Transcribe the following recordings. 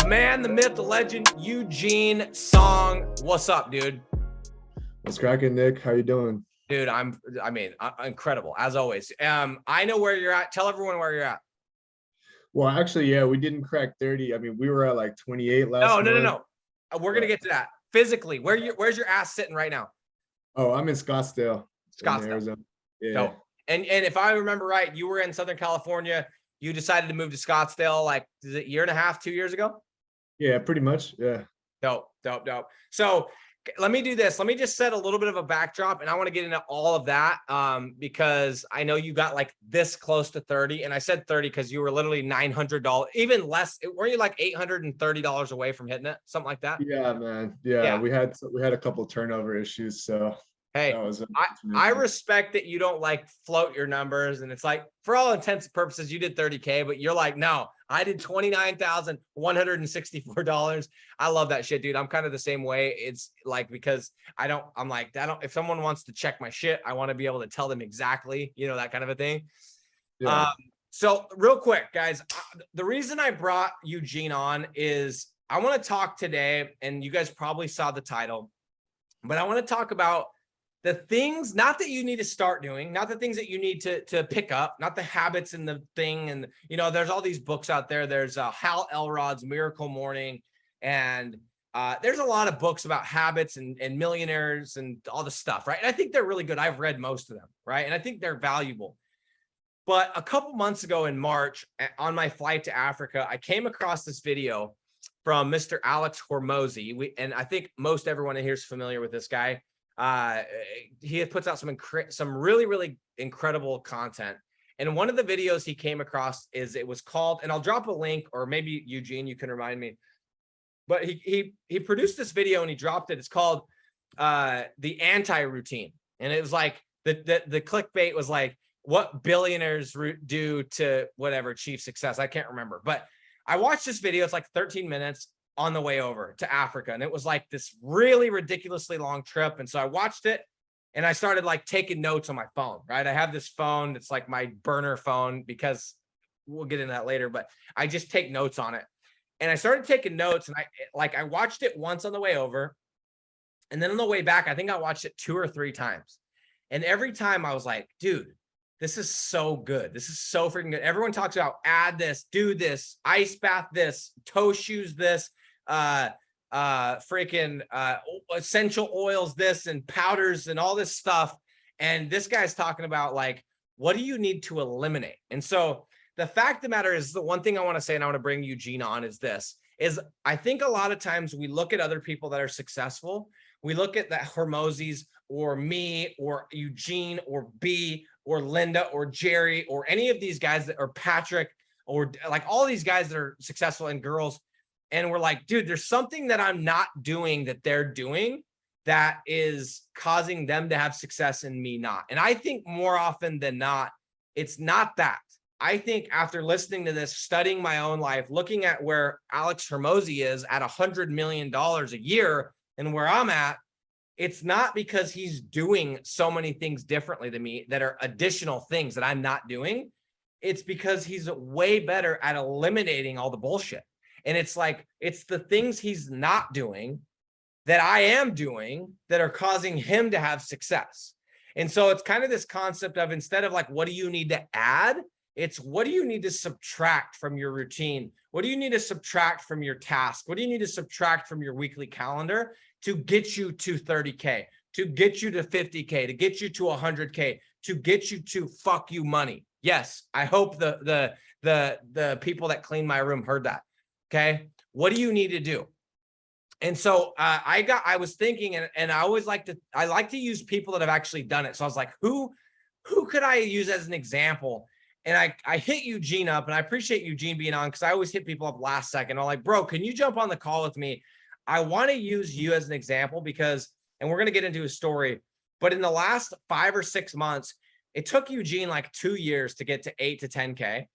The man, the myth, the legend, Eugene Song. What's up, dude? What's cracking, Nick? How you doing? Dude, incredible as always. I know where you're at. Tell everyone where you're at. Well, actually, yeah, we didn't crack 30. I mean, we were at like 28 last No. month. We're gonna get to that. Physically, where's your ass sitting right now? Oh, I'm in Scottsdale, in Scottsdale. Arizona. Yeah. No. And if I remember right, you were in Southern California. You decided to move to Scottsdale like, is it a year and a half, 2 years ago? Yeah, pretty much. Yeah. Dope. So let me do this. Let me just set a little bit of a backdrop, and I want to get into all of that because I know you got like this close to 30, and I said 30 because you were literally $900, even less. Weren't you like $830 away from hitting it, something like that? Yeah, man. Yeah, we had a couple turnover issues, so Hey, that was I respect that you don't like float your numbers, and it's like for all intents and purposes you did 30K, but you're like, no, I did $29,164. I love that shit, dude. I'm kind of the same way. It's like because if someone wants to check my shit, I want to be able to tell them exactly, that kind of a thing. Yeah. So real quick, guys, the reason I brought Eugene on is I want to talk today, and you guys probably saw the title, but I want to talk about the things, not that you need to start doing, not the things that you need to pick up, not the habits and the thing. And, there's all these books out there. There's Hal Elrod's Miracle Morning. And there's a lot of books about habits and millionaires and all the stuff, right? And I think they're really good. I've read most of them, right? And I think they're valuable. But a couple months ago in March, on my flight to Africa, I came across this video from Mr. Alex Hormozi. And I think most everyone in here is familiar with this guy. He puts out some really, really incredible content. And one of the videos he came across it was called, and I'll drop a link, or maybe Eugene, you can remind me, but he produced this video and he dropped it. It's called The Anti-Routine. And it was like, the clickbait was like, what billionaires do to whatever achieve success. I can't remember, but I watched this video. It's like 13 minutes. On the way over to Africa. And it was like this really ridiculously long trip. And so I watched it and I started like taking notes on my phone, right? I have this phone. It's like my burner phone because we'll get into that later, but I just take notes on it. And I started taking notes and I watched it once on the way over. And then on the way back, I think I watched it 2 or 3 times. And every time I was like, dude, this is so good. This is so freaking good. Everyone talks about add this, do this, ice bath this, toe shoes this, essential oils this, and powders and all this stuff. And this guy's talking about like, what do you need to eliminate? And so the fact of the matter is, the one thing I want to say, and I want to bring Eugene on, is I think a lot of times we look at other people that are successful. We look at that Hormozis or me or Eugene or B or Linda or Jerry or any of these guys or Patrick or like all these guys that are successful and girls. And we're like, dude, there's something that I'm not doing that they're doing that is causing them to have success and me not. And I think more often than not, it's not that. I think after listening to this, studying my own life, looking at where Alex Hormozi is at $100 million a year and where I'm at, it's not because he's doing so many things differently than me that are additional things that I'm not doing. It's because he's way better at eliminating all the bullshit. And it's like, it's the things he's not doing that I am doing that are causing him to have success. And so it's kind of this concept of, instead of like, what do you need to add? It's what do you need to subtract from your routine? What do you need to subtract from your task? What do you need to subtract from your weekly calendar to get you to 30K, to get you to 50K, to get you to 100K, to get you to fuck you money? Yes, I hope the people that clean my room heard that. Okay, what do you need to do? And so I was thinking, and I always like to use people that have actually done it. So I was like, who could I use as an example? And I hit Eugene up, and I appreciate Eugene being on because I always hit people up last second. I'm like, bro, can you jump on the call with me? I want to use you as an example because, and we're going to get into a story, but in the last 5 or 6 months, it took Eugene like 2 years to get to 8 to 10K.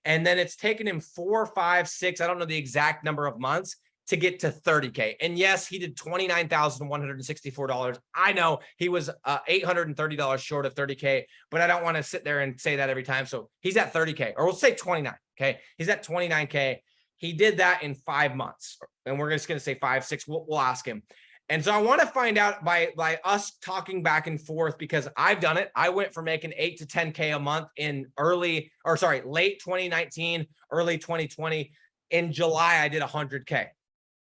And then it's taken him 4, 5, 6, I don't know the exact number of months to get to 30K. And yes, he did $29,164. I know he was $830 short of 30K, but I don't want to sit there and say that every time. So he's at 30K, or we'll say 29. Okay. He's at 29K. He did that in 5 months. And we're just going to say 5, 6. We'll ask him. And so I want to find out by us talking back and forth, because I've done it. I went from making 8 to 10K a month in late 2019, early 2020. In July, I did 100K.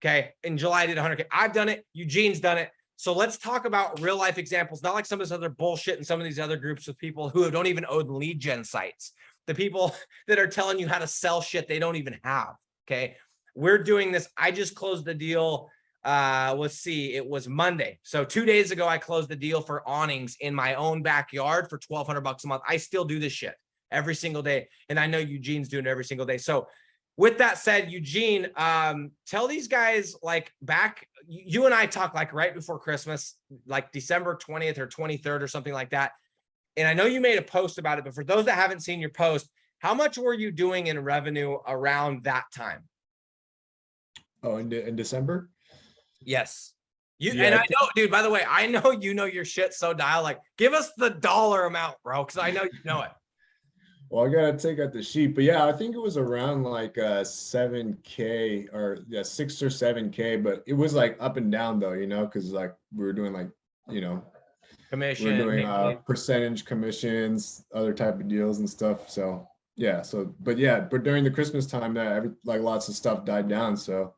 Okay. In July, I did 100K. I've done it. Eugene's done it. So let's talk about real life examples, not like some of this other bullshit in some of these other groups with people who don't even own lead gen sites. The people that are telling you how to sell shit they don't even have. Okay. We're doing this. I just closed the deal. Let's see, it was Monday. So 2 days ago, I closed the deal for awnings in my own backyard for $1,200 a month. I still do this shit every single day. And I know Eugene's doing it every single day. So with that said, Eugene, tell these guys, like, back, you and I talked like right before Christmas, like December 20th or 23rd or something like that. And I know you made a post about it, but for those that haven't seen your post, how much were you doing in revenue around that time? Oh, in December? Yes. Yeah, And I know, dude, by the way, I know you know your shit so dial. Like, give us the dollar amount, bro, because I know you know it. well, I gotta take out the sheet, but yeah, I think it was around like 7K or 6 or 7K, but it was like up and down though, because like we were doing like, you know, we're Commission. doing percentage commissions, other type of deals and stuff. So yeah, but during the Christmas time, that like lots of stuff died down, so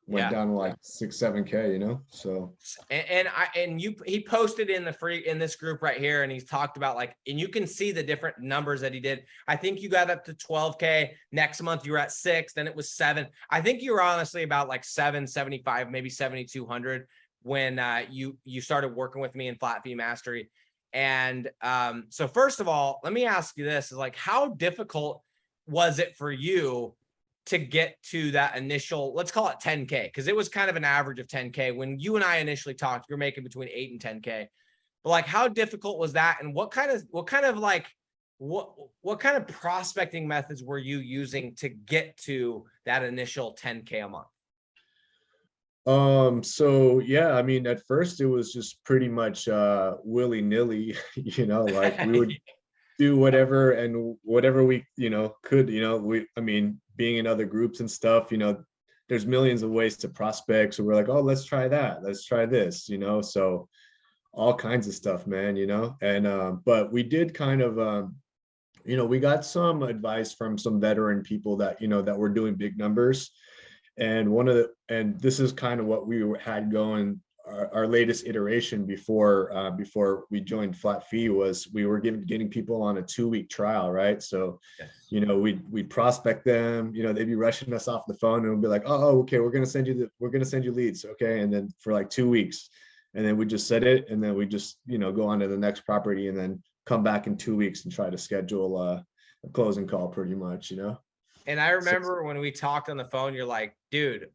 went Yeah. down to like 6, 7K, so. He posted in this group right here, and he's talked about, like, and you can see the different numbers that he did. I think you got up to 12K. Next month you were at 6, then it was 7. I think you were honestly about like 775, maybe 7,200 when you started working with me in flat fee mastery. And so first of all, let me ask you this: is like, how difficult was it for you to get to that initial, let's call it 10K, because it was kind of an average of 10K. When you and I initially talked, you're making between 8 and 10K. But like, how difficult was that? And what kind of prospecting methods were you using to get to that initial 10K a month? So yeah, I mean, at first it was just pretty much willy-nilly, like we would do whatever and whatever we could. I mean, being in other groups and stuff, there's millions of ways to prospect, so we're like, oh, let's try that, let's try this, so all kinds of stuff, man. And but we did kind of we got some advice from some veteran people that that were doing big numbers. And this is kind of what we had going. Our latest iteration before we joined flat fee was we were getting people on a 2-week trial, right? So Yes. we'd prospect them, they'd be rushing us off the phone and we'd be like, oh, okay, we're gonna send you leads, okay? And then for like 2 weeks, and then we just set it, and then we just go on to the next property, and then come back in 2 weeks and try to schedule a closing call, pretty much. And I remember when we talked on the phone, you're like, dude,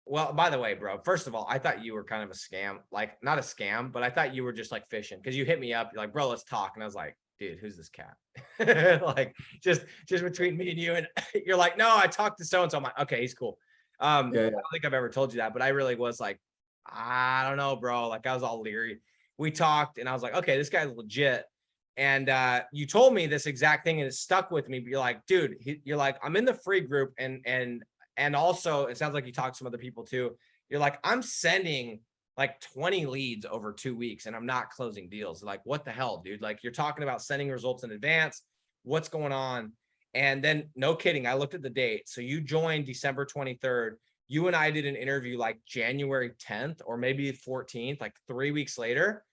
well, by the way, bro, first of all, I thought you were kind of a scam, like not a scam, but I thought you were just like fishing, because you hit me up. You're like, bro, let's talk. And I was like, dude, who's this cat? Like, just between me and you. And you're like, no, I talked to so-and-so. I'm like, okay, he's cool. Yeah. I don't think I've ever told you that, but I really was like, I don't know, bro. Like, I was all leery. We talked and I was like, okay, this guy's legit. And you told me this exact thing and it stuck with me. But you're like, dude, you're like, I'm in the free group, and also it sounds like you talked to some other people too. You're like, I'm sending like 20 leads over 2 weeks and I'm not closing deals. Like, what the hell, dude? Like, you're talking about sending results in advance. What's going on? And then, no kidding, I looked at the date. So you joined December 23rd. You and I did an interview like January 10th or maybe 14th, like 3 weeks later.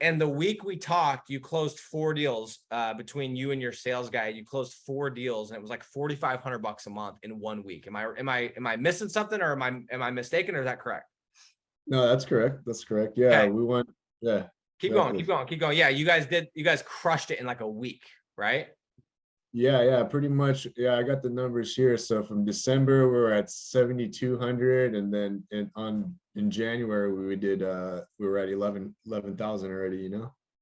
And the week we talked, you closed 4 deals between you and your sales guy. You closed 4 deals, and it was like $4,500 a month in 1 week. Am I missing something, or am I mistaken, or is that correct? No, that's correct. Yeah, Okay. we went. Yeah. Keep going. Yeah, you guys crushed it in like a week, right? Yeah, pretty much. Yeah, I got the numbers here. So from December, we were at 7,200, and then in January we were at 11,000 already.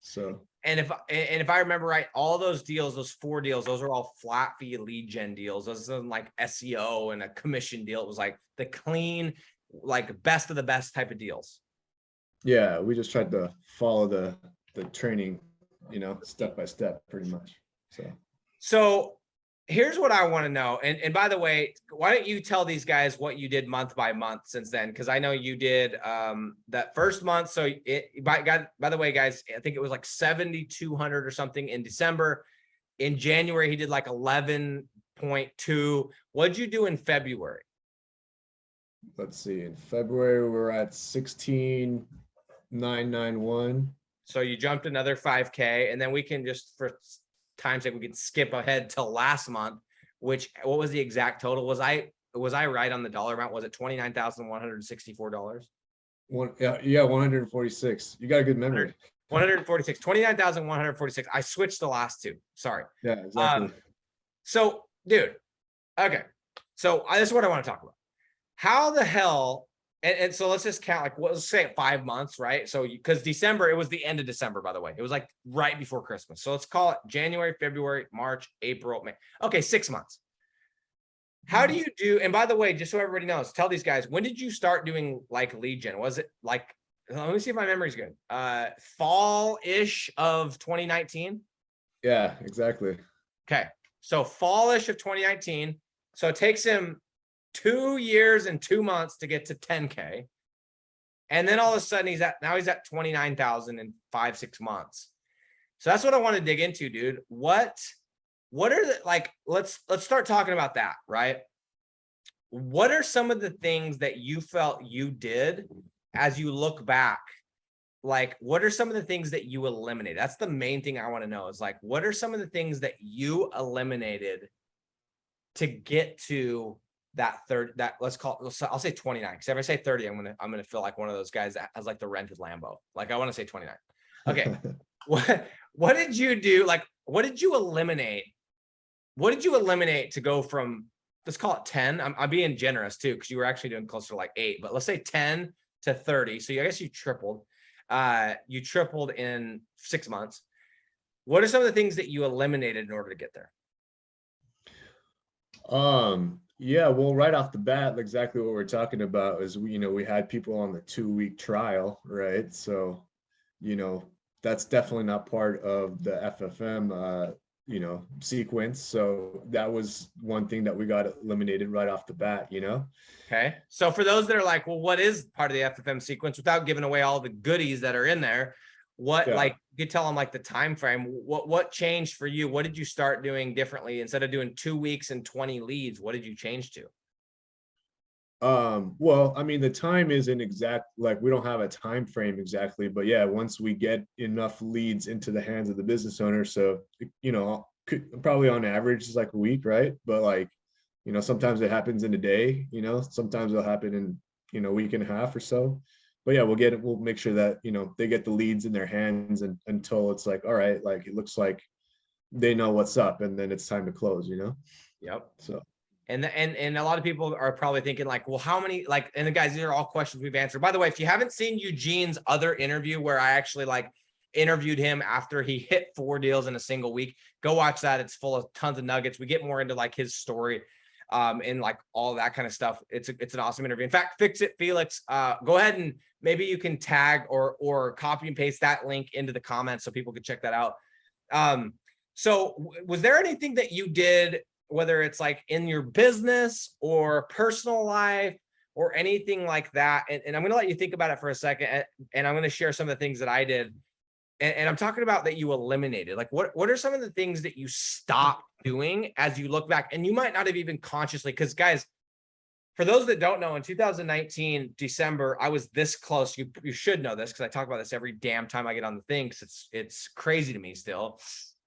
So. And if I remember right, all those deals, those 4 deals, those are all flat fee lead gen deals. Those are like SEO and a commission deal. It was like the clean, like best of the best type of deals. Yeah, we just tried to follow the training, step by step, pretty much. So here's what I want to know. And by the way, why don't you tell these guys what you did month by month since then? Because I know you did that first month. So by the way, guys, I think it was like 7,200 or something in December. In January, he did like 11.2. What'd you do in February? Let's see. In February, we're at 16,991. So you jumped another 5K, and then we can just, for time's sake, we can skip ahead till last month, what was the exact total? Was I right on the dollar amount? Was it $29,164? Yeah, 146. You got a good memory. 146, 29,146. I switched the last two. Sorry. Yeah, exactly. So, dude, okay. So this is what I want to talk about. How the hell, and so let's just count, like, let's say 5 months, right? So, because December, it was the end of December, by the way. It was like right before Christmas. So let's call it January, February, March, April, May. Okay, 6 months. How do you do, and by the way, just so everybody knows, tell these guys, when did you start doing like lead gen? Was it like, let me see if my memory's good. Fall-ish of 2019? Yeah, exactly. Okay. So fall-ish of 2019. So it takes him 2 years and 2 months to get to 10K. And then all of a sudden he's at 29,000 in 5-6 months. So that's what I want to dig into, dude. What are the, like, let's start talking about that, right? What are some of the things that you felt you did as you look back? Like, what are some of the things that you eliminated? That's the main thing I want to know, is like, what are some of the things that you eliminated to get to that I'll say 29, because if I say 30, I'm gonna feel like one of those guys that has like the rented Lambo. Like, I want to say 29. Okay. What did you do? Like, what did you eliminate? What did you eliminate to go from, let's call it 10? I'm being generous too, because you were actually doing closer to like 8, but let's say 10 to 30. So I guess you tripled. You tripled in 6 months. What are some of the things that you eliminated in order to get there? Yeah, well, right off the bat, exactly what we're talking about is we had people on the 2-week trial, right? So, that's definitely not part of the FFM sequence. So that was one thing that we got eliminated right off the bat. Okay. So for those that are like, well, what is part of the FFM sequence, without giving away all the goodies that are in there? Like, you tell them like the time frame, what changed for you? What did you start doing differently? Instead of doing 2 weeks and 20 leads, what did you change to? Well, I mean, the time isn't exact, like we don't have a time frame exactly, but yeah, once we get enough leads into the hands of the business owner, so probably on average it's like a week, right? But like, sometimes it happens in a day, sometimes it'll happen in a week and a half or so. But yeah, we'll make sure that they get the leads in their hands, and until it's like, all right, like it looks like they know what's up, and then it's time to close. Yep. So. And a lot of people are probably thinking like, well, how many, like, and the guys, these are all questions we've answered. By the way, if you haven't seen Eugene's other interview where I actually like interviewed him after he hit 4 deals in a single week, go watch that. It's full of tons of nuggets. We get more into like his story and like all that kind of stuff. It's an awesome interview. In fact, Fix It Felix, go ahead and maybe you can tag or copy and paste that link into the comments so people can check that out. So was there anything that you did, whether it's like in your business or personal life or anything like that? And I'm going to let you think about it for a second. And I'm going to share some of the things that I did. And I'm talking about that you eliminated. Like, what are some of the things that you stopped doing as you look back? And you might not have even consciously, because guys, for those that don't know, in 2019, December, I was this close. You should know this because I talk about this every damn time I get on the thing, because it's crazy to me still.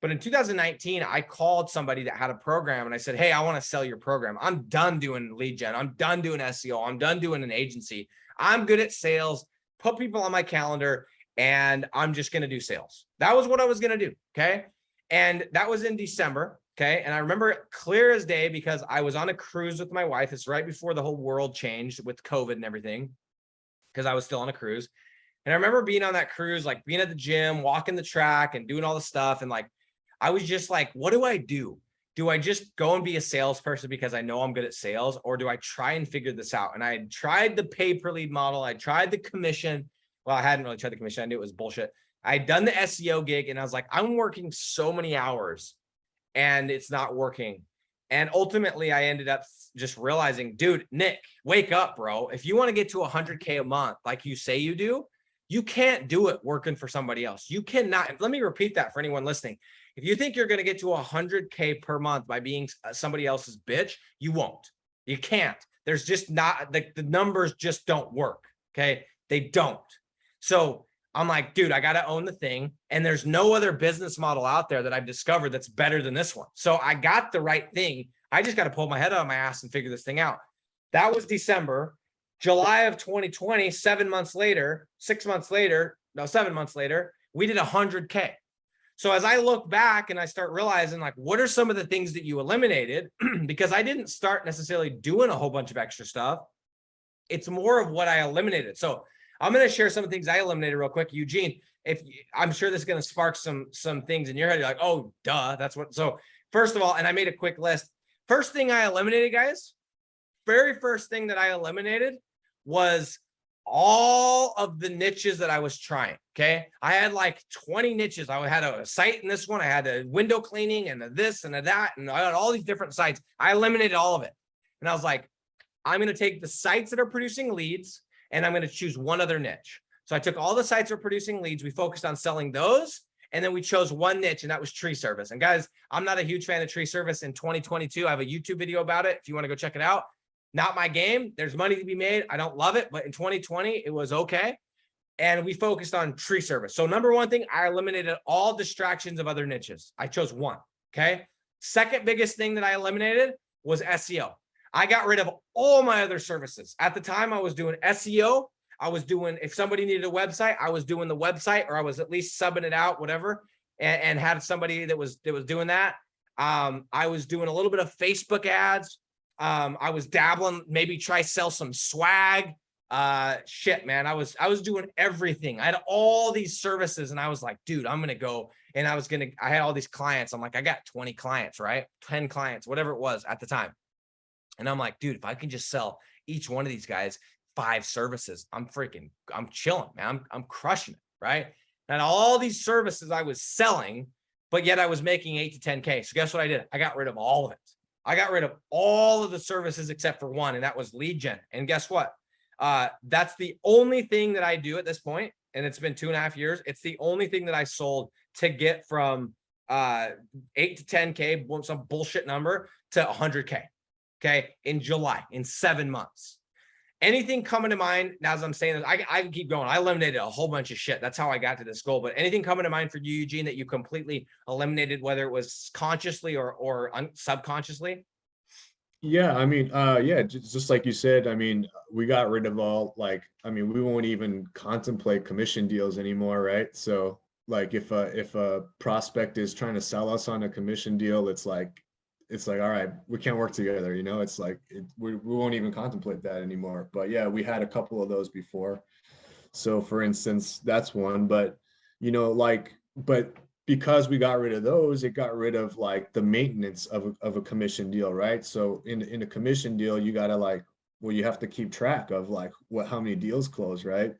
But in 2019, I called somebody that had a program and I said, hey, I want to sell your program. I'm done doing lead gen. I'm done doing SEO. I'm done doing an agency. I'm good at sales. Put people on my calendar and I'm just going to do sales. That was what I was going to do. Okay. And that was in December. Okay. And I remember it clear as day because I was on a cruise with my wife. It's right before the whole world changed with COVID and everything, because I was still on a cruise. And I remember being on that cruise, like being at the gym, walking the track and doing all the stuff. And like, I was just like, what do I do? Do I just go and be a salesperson because I know I'm good at sales? Or do I try and figure this out? And I had tried the pay per lead model. I tried the commission. Well, I hadn't really tried the commission. I knew it was bullshit. I had done the SEO gig and I was like, I'm working so many hours and it's not working. And ultimately I ended up just realizing, dude, Nick, wake up, bro. If you want to get to 100K a month, like you say you do, you can't do it working for somebody else. You cannot. Let me repeat that for anyone listening. If you think you're going to get to 100K per month by being somebody else's bitch, you won't. You can't. There's just not, the numbers just don't work. Okay. They don't. So I'm like, dude, I got to own the thing. And there's no other business model out there that I've discovered that's better than this one. So I got the right thing. I just got to pull my head out of my ass and figure this thing out. That was December. July of 2020, 7 months later, 6 months later, no, 7 months later, we did 100K. So as I look back and I start realizing, like, what are some of the things that you eliminated? Because I didn't start necessarily doing a whole bunch of extra stuff. It's more of what I eliminated. So I'm going to share some of the things I eliminated real quick. Eugene, I'm sure this is going to spark some things in your head. You're like, oh, duh, that's what. So first of all, and I made a quick list. First thing I eliminated, guys, very first thing that I eliminated was all of the niches that I was trying. Okay. I had like 20 niches. I had a site in this one. I had a window cleaning and a this and a that. And I had all these different sites. I eliminated all of it. And I was like, I'm going to take the sites that are producing leads and I'm going to choose one other niche. So I took all the sites that are producing leads. We focused on selling those. And then we chose one niche, and that was tree service. And guys, I'm not a huge fan of tree service. In 2022, I have a YouTube video about it. If you want to go check it out. Not my game. There's money to be made. I don't love it, but in 2020, it was okay. And we focused on tree service. So number one thing, I eliminated all distractions of other niches. I chose one. Okay. Second biggest thing that I eliminated was SEO. I got rid of all my other services. At the time, I was doing SEO. I was doing, if somebody needed a website, I was doing the website, or I was at least subbing it out, whatever, and had somebody that was doing that. I was doing a little bit of Facebook ads. I was dabbling, maybe try sell some swag. Shit, man. I was doing everything. I had all these services and I was like, dude, I'm going to go. And I had all these clients. I'm like, I got 20 clients, right? 10 clients, whatever it was at the time. And I'm like, dude, if I can just sell each one of these guys 5 services, I'm chilling, man. I'm crushing it. Right. And all these services I was selling, but yet I was making 8 to 10K. So guess what I did? I got rid of all of it. I got rid of all of the services except for one, and that was lead gen. And guess what? That's the only thing that I do at this point, and it's been 2.5 years. It's the only thing that I sold to get from 8 to 10K, some bullshit number, to 100K. Okay, in July, in 7 months. Anything coming to mind now as I'm saying this? I can keep going. I eliminated a whole bunch of shit. That's how I got to this goal. But anything coming to mind for you, Eugene, that you completely eliminated, whether it was consciously or subconsciously? Yeah, I mean, yeah, just like you said, I mean, we got rid of all, like, I mean, we won't even contemplate commission deals anymore, right? So like if a prospect is trying to sell us on a commission deal, it's like, all right, we can't work together, it's like we won't even contemplate that anymore. But yeah, we had a couple of those before. So for instance, that's one. But but because we got rid of those, it got rid of like the maintenance of a commission deal, right? So in a commission deal, you gotta you have to keep track of like how many deals close, right?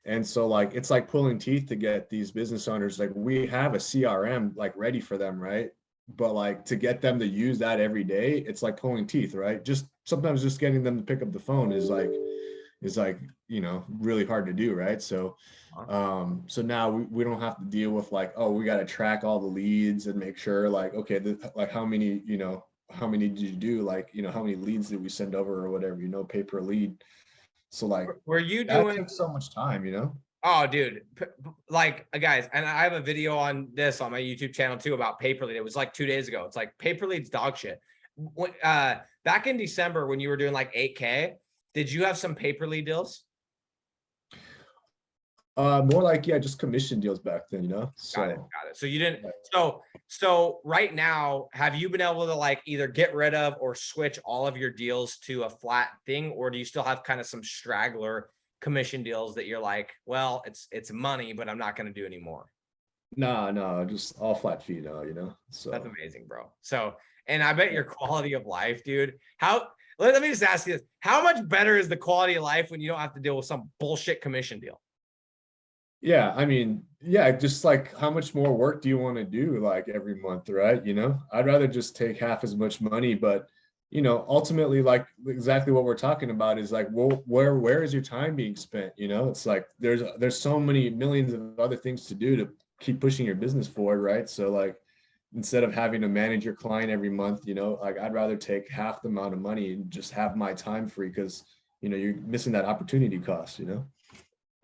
And so like it's like pulling teeth to get these business owners, like we have a CRM like ready for them, right? But like to get them to use that every day, it's like pulling teeth, right? Just sometimes just getting them to pick up the phone is like really hard to do, right? So so now we don't have to deal with like, oh, we got to track all the leads and make sure like, okay, like how many did you do, like how many leads did we send over or whatever, pay per lead. So like were you that doing takes so much time. Oh, dude, like guys, and I have a video on this on my YouTube channel too about pay per lead. It was like 2 days ago. It's like pay per lead's dog shit. Back in December when you were doing like 8K, did you have some pay per lead deals? More like, yeah, just commission deals back then, so Got it. So you didn't, so right now, have you been able to like either get rid of or switch all of your deals to a flat thing, or do you still have kind of some straggler commission deals that you're like, well, it's money, but I'm not going to do anymore? No, just all flat fee now, so That's amazing, bro. So, and I bet your quality of life, dude, let me just ask you this. How much better is the quality of life when you don't have to deal with some bullshit commission deal? Yeah, I mean, yeah, just like how much more work do you want to do like every month, right? I'd rather just take half as much money, but ultimately, like exactly what we're talking about is like, well, where is your time being spent? It's like there's so many millions of other things to do to keep pushing your business forward, right? So like instead of having to manage your client every month, like I'd rather take half the amount of money and just have my time free because you're missing that opportunity cost.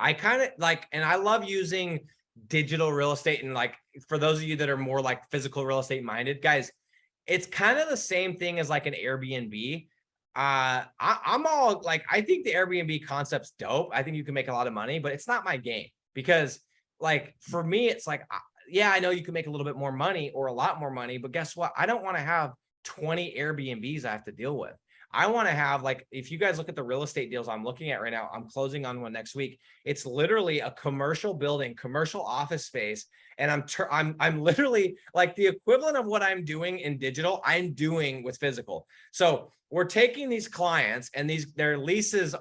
I kind of like, and I love using digital real estate. And like, for those of you that are more like physical real estate minded, guys, it's kind of the same thing as like an Airbnb. I'm all like, I think the Airbnb concept's dope. I think you can make a lot of money, but it's not my game because like for me, it's like, yeah, I know you can make a little bit more money or a lot more money, but guess what? I don't want to have 20 Airbnbs I have to deal with. I want to have like, if you guys look at the real estate deals I'm looking at right now, I'm closing on one next week. It's literally a commercial building, commercial office space. And I'm literally like the equivalent of what I'm doing in digital, I'm doing with physical. So we're taking these clients and their leases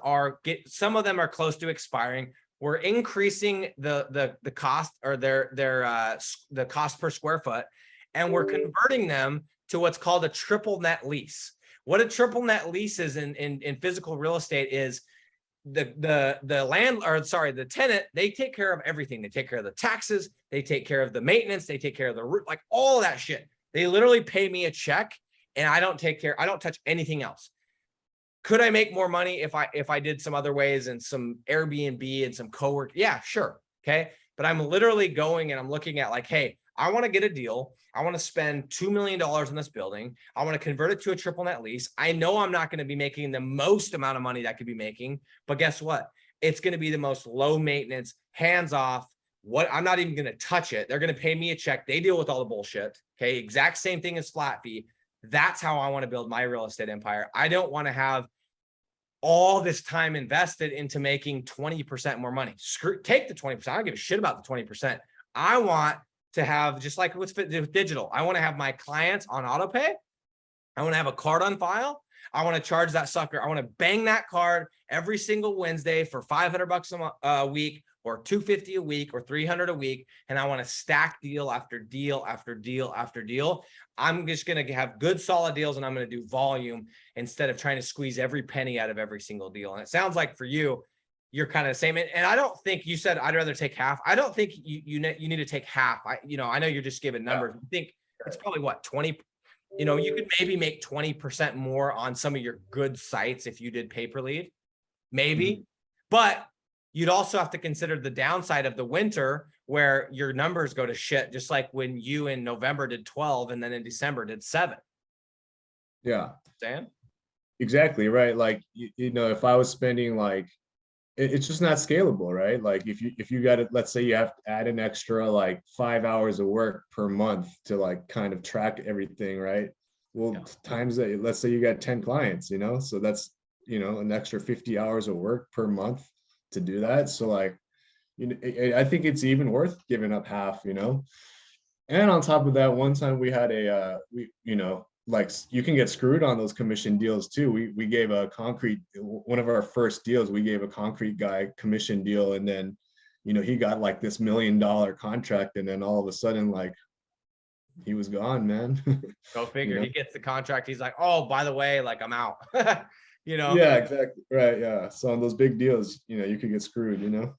some of them are close to expiring. We're increasing the cost or the cost per square foot, and we're converting them to what's called a triple net lease. What a triple net lease is in physical real estate is the tenant, they take care of everything. They take care of the taxes, they take care of the maintenance, they take care of the roof, like all of that shit. They literally pay me a check and I don't touch anything else. Could I make more money if I did some other ways and some Airbnb and some co-work? Yeah, sure. Okay. But I'm literally going and I'm looking at like, hey, I want to get a deal. I want to spend $2 million in this building. I want to convert it to a triple net lease. I know I'm not going to be making the most amount of money that I could be making, but guess what? It's going to be the most low maintenance, hands off. I'm not even going to touch it. They're going to pay me a check. They deal with all the bullshit. Okay. Exact same thing as flat fee. That's how I want to build my real estate empire. I don't want to have all this time invested into making 20% more money. Take the 20%. I don't give a shit about the 20%. I want to have, just like with digital, I want to have my clients on auto pay. I want to have a card on file. I want to charge that sucker. I want to bang that card every single Wednesday for $500 a week, or $250 a week, or $300 a week. And I want to stack deal after deal after deal after deal. I'm just going to have good solid deals, and I'm going to do volume instead of trying to squeeze every penny out of every single deal. And it sounds like for you, you're kind of the same. And I don't think you said I'd rather take half. I don't think you need to take half. I know you're just giving numbers. I think it's probably what, 20. You could maybe make 20% more on some of your good sites if you did pay per lead, maybe, but you'd also have to consider the downside of the winter where your numbers go to shit, just like when you in November did 12 and then in December did 7. Yeah, Dan? exactly right. Like if I was spending like it's just not scalable, right? Like if you got to, let's say you have to add an extra like 5 hours of work per month to like kind of track everything, right? Well, Yeah. times that, let's say you got 10 clients, so that's an extra 50 hours of work per month to do that. So like, I think it's even worth giving up half. And on top of that, one time we had like you can get screwed on those commission deals too. We gave one of our first deals, we gave a concrete guy commission deal, and then he got like this $1 million contract, and then all of a sudden like he was gone, man. Go figure. He gets the contract. He's like, oh, by the way, like I'm out. Yeah, exactly. Right. Yeah. So on those big deals, you could get screwed.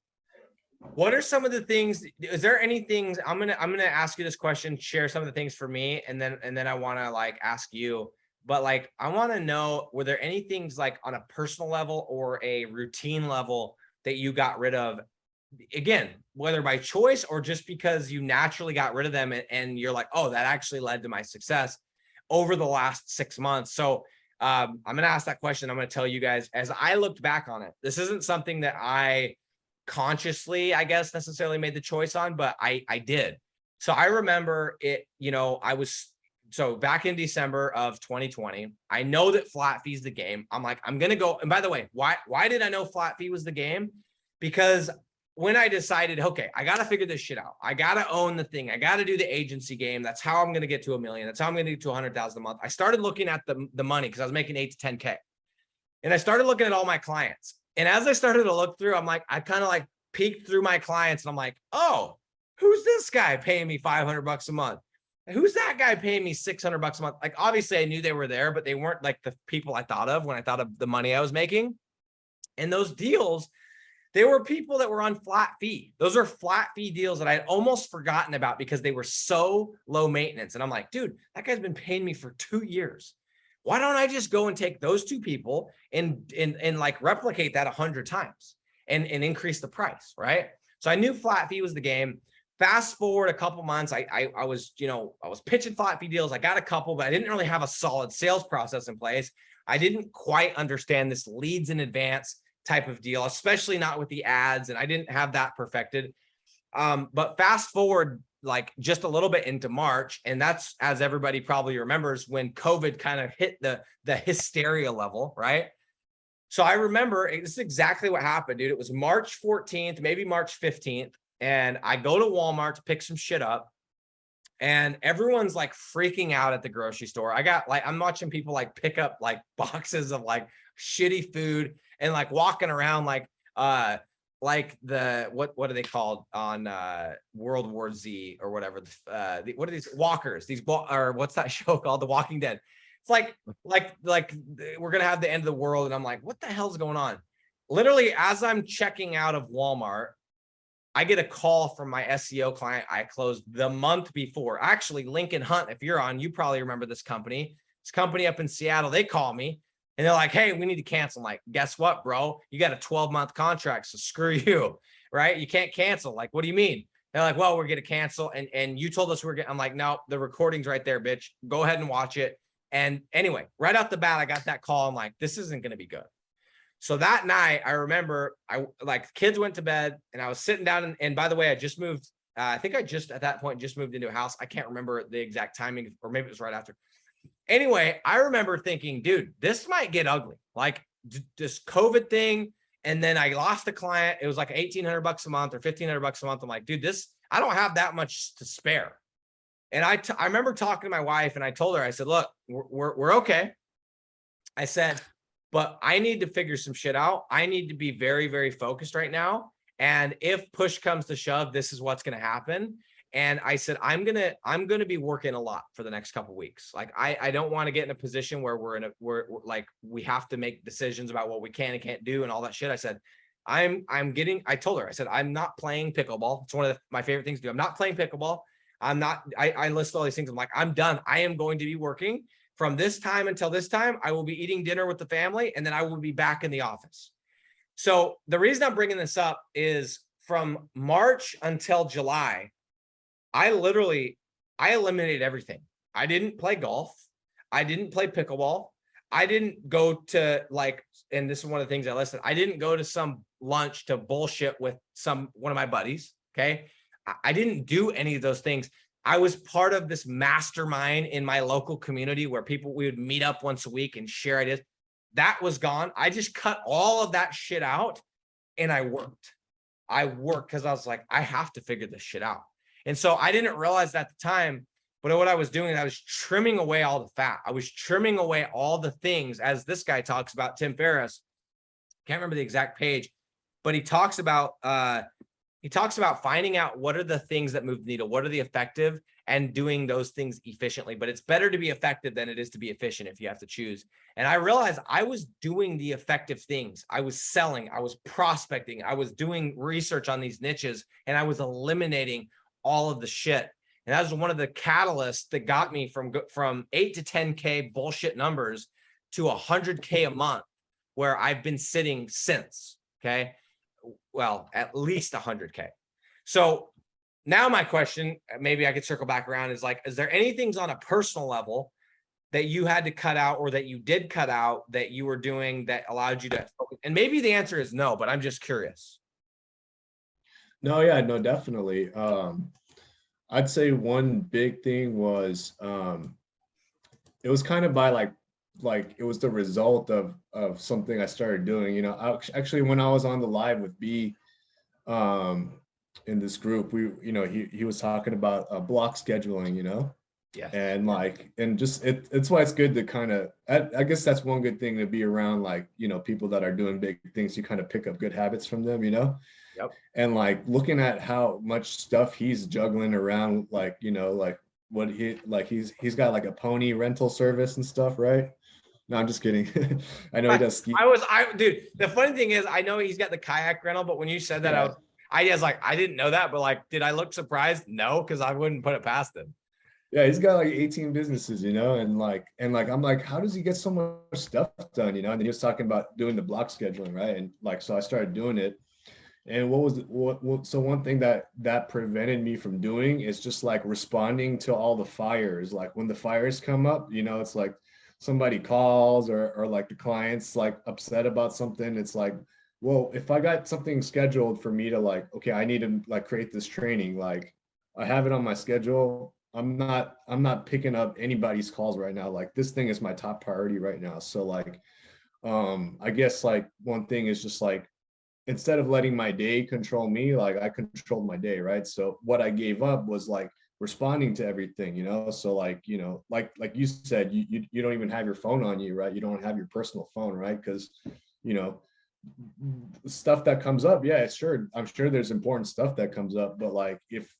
What are some of the things? Is there any things I'm gonna ask you this question, share some of the things for me, and then I want to like ask you. But like I want to know, were there any things like on a personal level or a routine level that you got rid of? Again, whether by choice or just because you naturally got rid of them and you're like, oh, that actually led to my success over the last 6 months. So I'm gonna ask that question. I'm gonna tell you guys, as I looked back on it, this isn't something that I consciously, I guess, necessarily made the choice on, but I did. So I remember it, so back in December of 2020, I know that flat fee is the game. I'm like, I'm going to go. And by the way, why did I know flat fee was the game? Because when I decided, okay, I got to figure this shit out. I got to own the thing. I got to do the agency game. That's how I'm going to get to $1 million. That's how I'm going to get to 100,000 a month. I started looking at the money because I was making 8 to 10K. And I started looking at all my clients. And as I started to look through, I'm like, I kind of like, peeked through my clients and I'm like, oh, who's this guy paying me $500 a month? Who's that guy paying me $600 a month? Like, obviously I knew they were there, but they weren't like the people I thought of when I thought of the money I was making. And those deals, they were people that were on flat fee. Those are flat fee deals that I had almost forgotten about because they were so low maintenance. And I'm like, dude, that guy's been paying me for 2 years. Why don't I just go and take those 2 people and like replicate that 100 times and increase the price, right? So I knew flat fee was the game. Fast forward a couple months, I was, I was pitching flat fee deals. I got a couple, but I didn't really have a solid sales process in place. I didn't quite understand this leads in advance type of deal, especially not with the ads. And I didn't have that perfected. But fast forward like just a little bit into March, and that's, as everybody probably remembers, when COVID kind of hit the hysteria level, right? So I remember this is exactly what happened, dude. It was March 14th, maybe March 15th. And I go to Walmart to pick some shit up. And everyone's like freaking out at the grocery store. I'm watching people like pick up like boxes of like shitty food and like walking around like the what are they called on World War Z or whatever? What are these walkers? Or what's that show called? The Walking Dead. It's like we're gonna have the end of the world, and I'm like, what the hell's going on? Literally, as I'm checking out of Walmart, I get a call from my SEO client I closed the month before. Actually, Lincoln Hunt, if you're on, you probably remember this company. This company up in Seattle, they call me and they're like, hey, we need to cancel. I'm like, guess what, bro? You got a 12-month contract, so screw you, right? You can't cancel. Like, what do you mean? They're like, well, we're going to cancel. And you told us we're getting, I'm like, no, the recording's right there, bitch. Go ahead and watch it. And anyway, right off the bat, I got that call. I'm like, this isn't going to be good. So that night, I remember kids went to bed and I was sitting down. And by the way, I just moved. I think I just at that point just moved into a house. I can't remember the exact timing, or maybe it was right after. Anyway, I remember thinking, dude, this might get ugly. Like this COVID thing. And then I lost a client. It was like $1,800 a month or $1,500 a month. I'm like, dude, I don't have that much to spare. And I remember talking to my wife and I told her, I said, look, we're okay. I said, but I need to figure some shit out. I need to be very, very focused right now. And if push comes to shove, this is what's going to happen. And I said, I'm going to be working a lot for the next couple of weeks. Like, I don't want to get in a position where we're like, we have to make decisions about what we can and can't do and all that shit. I said, I told her, I said, I'm not playing pickleball. It's one of my favorite things to do. I'm not playing pickleball. I list all these things. I'm like, I'm done. I am going to be working. From this time until this time, I will be eating dinner with the family, and then I will be back in the office. So the reason I'm bringing this up is from March until July, I eliminated everything. I didn't play golf. I didn't play pickleball. I didn't go to and this is one of the things I listed. I didn't go to some lunch to bullshit with one of my buddies. Okay. I didn't do any of those things. I was part of this mastermind in my local community where we would meet up once a week and share ideas. That was gone. I just cut all of that shit out and I worked because I was like, I have to figure this shit out. And so I didn't realize at the time, but what I was doing, I was trimming away all the fat. I was trimming away all the things, as this guy talks about, Tim Ferriss. Can't remember the exact page, but he talks about finding out what are the things that move the needle, what are the effective, and doing those things efficiently. But it's better to be effective than it is to be efficient if you have to choose. And I realized I was doing the effective things. I was selling, I was prospecting, I was doing research on these niches, and I was eliminating all of the shit. And that was one of the catalysts that got me from 8 to 10K bullshit numbers to 100K a month, where I've been sitting since. Okay. Well, at least 100K. So now my question, maybe I could circle back around, is like, is there any things on a personal level that you had to cut out, or that you did cut out, that you were doing that allowed you to focus? And maybe the answer is no, but I'm just curious. No, yeah, no, definitely. I'd say one big thing was it was kind of by like it was the result of something I started doing. Actually, when I was on the live with B in this group, he was talking about block scheduling, Yeah. And just it's why it's good to kind of, I guess that's one good thing, to be around people that are doing big things. You kind of pick up good habits from them. Yep. Yep. And like looking at how much stuff he's juggling around, like, you know, like what he's got like a pony rental service and stuff, right? No, I'm just kidding. I know he does ski. Dude, the funny thing is, I know he's got the kayak rental, but when you said that, Yeah. I was like, I didn't know that, but like, did I look surprised? No, because I wouldn't put it past him. Yeah, he's got like 18 businesses, you know, and I'm like, how does he get so much stuff done, you know? And then he was talking about doing the block scheduling, right? And like, so I started doing it. And so one thing that prevented me from doing is just like responding to all the fires. Like when the fires come up, you know, it's like somebody calls or like the client's like upset about something. It's like, well, if I got something scheduled for me to like, okay, I need to like create this training, like I have it on my schedule. I'm not picking up anybody's calls right now. Like this thing is my top priority right now. So like I guess like one thing is just like instead of letting my day control me, like I controlled my day, right? So what I gave up was like responding to everything, you know? So like, you know, like you said, you don't even have your phone on you, right? You don't have your personal phone, right? Because, you know, stuff that comes up, yeah, sure. I'm sure there's important stuff that comes up, but like if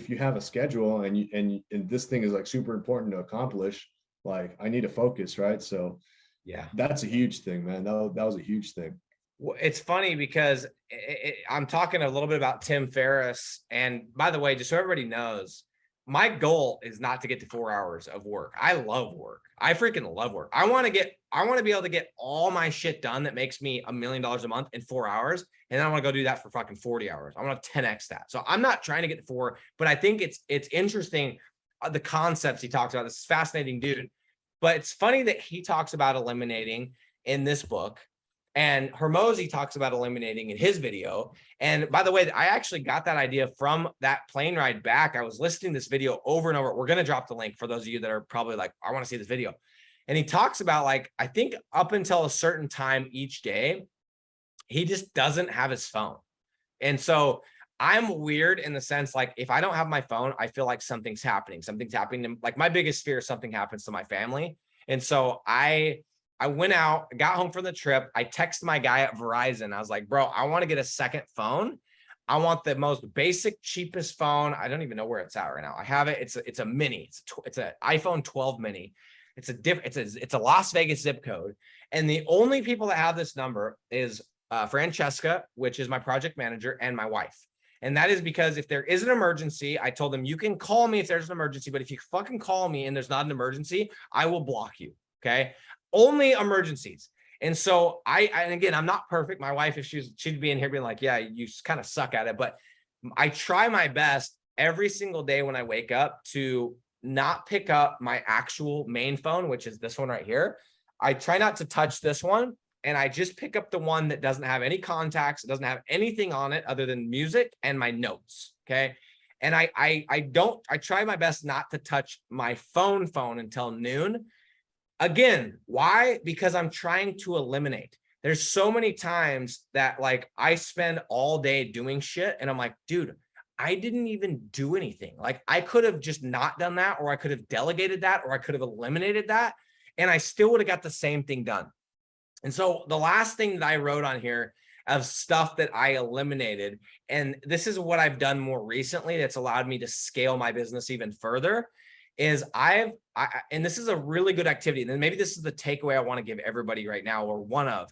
you have a schedule and this thing is like super important to accomplish, like I need to focus, right? So Yeah. that's a huge thing, man. That was a huge thing. Well, it's funny because I'm talking a little bit about Tim Ferriss. And by the way, just so everybody knows, my goal is not to get to 4 hours of work. I love work. I freaking love work. I want to be able to get all my shit done that makes me $1 million a month in 4 hours. And then I want to go do that for fucking 40 hours. I want to 10x that. So I'm not trying to get to 4, but I think it's interesting. The concepts he talks about. This is fascinating dude. But it's funny that he talks about eliminating in this book. And Hormozy talks about eliminating in his video. And by the way, I actually got that idea from that plane ride back. I was listening to this video over and over. We're going to drop the link for those of you that are probably like, I want to see this video. And he talks about like, I think up until a certain time each day, he just doesn't have his phone. And so I'm weird in the sense, like, if I don't have my phone, I feel like something's happening. Something's happening to, like, my biggest fear is something happens to my family. And so I went out, got home from the trip. I texted my guy at Verizon. I was like, bro, I want to get a second phone. I want the most basic, cheapest phone. I don't even know where it's at right now. I have it. It's a mini. It's an iPhone 12 mini. It's a Las Vegas zip code. And the only people that have this number is Francesca, which is my project manager, and my wife. And that is because if there is an emergency, I told them, you can call me if there's an emergency, but if you fucking call me and there's not an emergency, I will block you. Okay. Only emergencies. And so and again, I'm not perfect. My wife, if she'd be in here being like, yeah, you kind of suck at it. But I try my best every single day when I wake up to not pick up my actual main phone, which is this one right here. I try not to touch this one. And I just pick up the one that doesn't have any contacts. It doesn't have anything on it other than music and my notes. Okay. And I try my best not to touch my phone until noon. Again, why? Because I'm trying to eliminate. There's so many times that like I spend all day doing shit and I'm like, dude, I didn't even do anything. Like I could have just not done that, or I could have delegated that, or I could have eliminated that, and I still would have got the same thing done. And so the last thing that I wrote on here of stuff that I eliminated, and this is what I've done more recently that's allowed me to scale my business even further, is and this is a really good activity. And then maybe this is the takeaway I want to give everybody right now, or one of,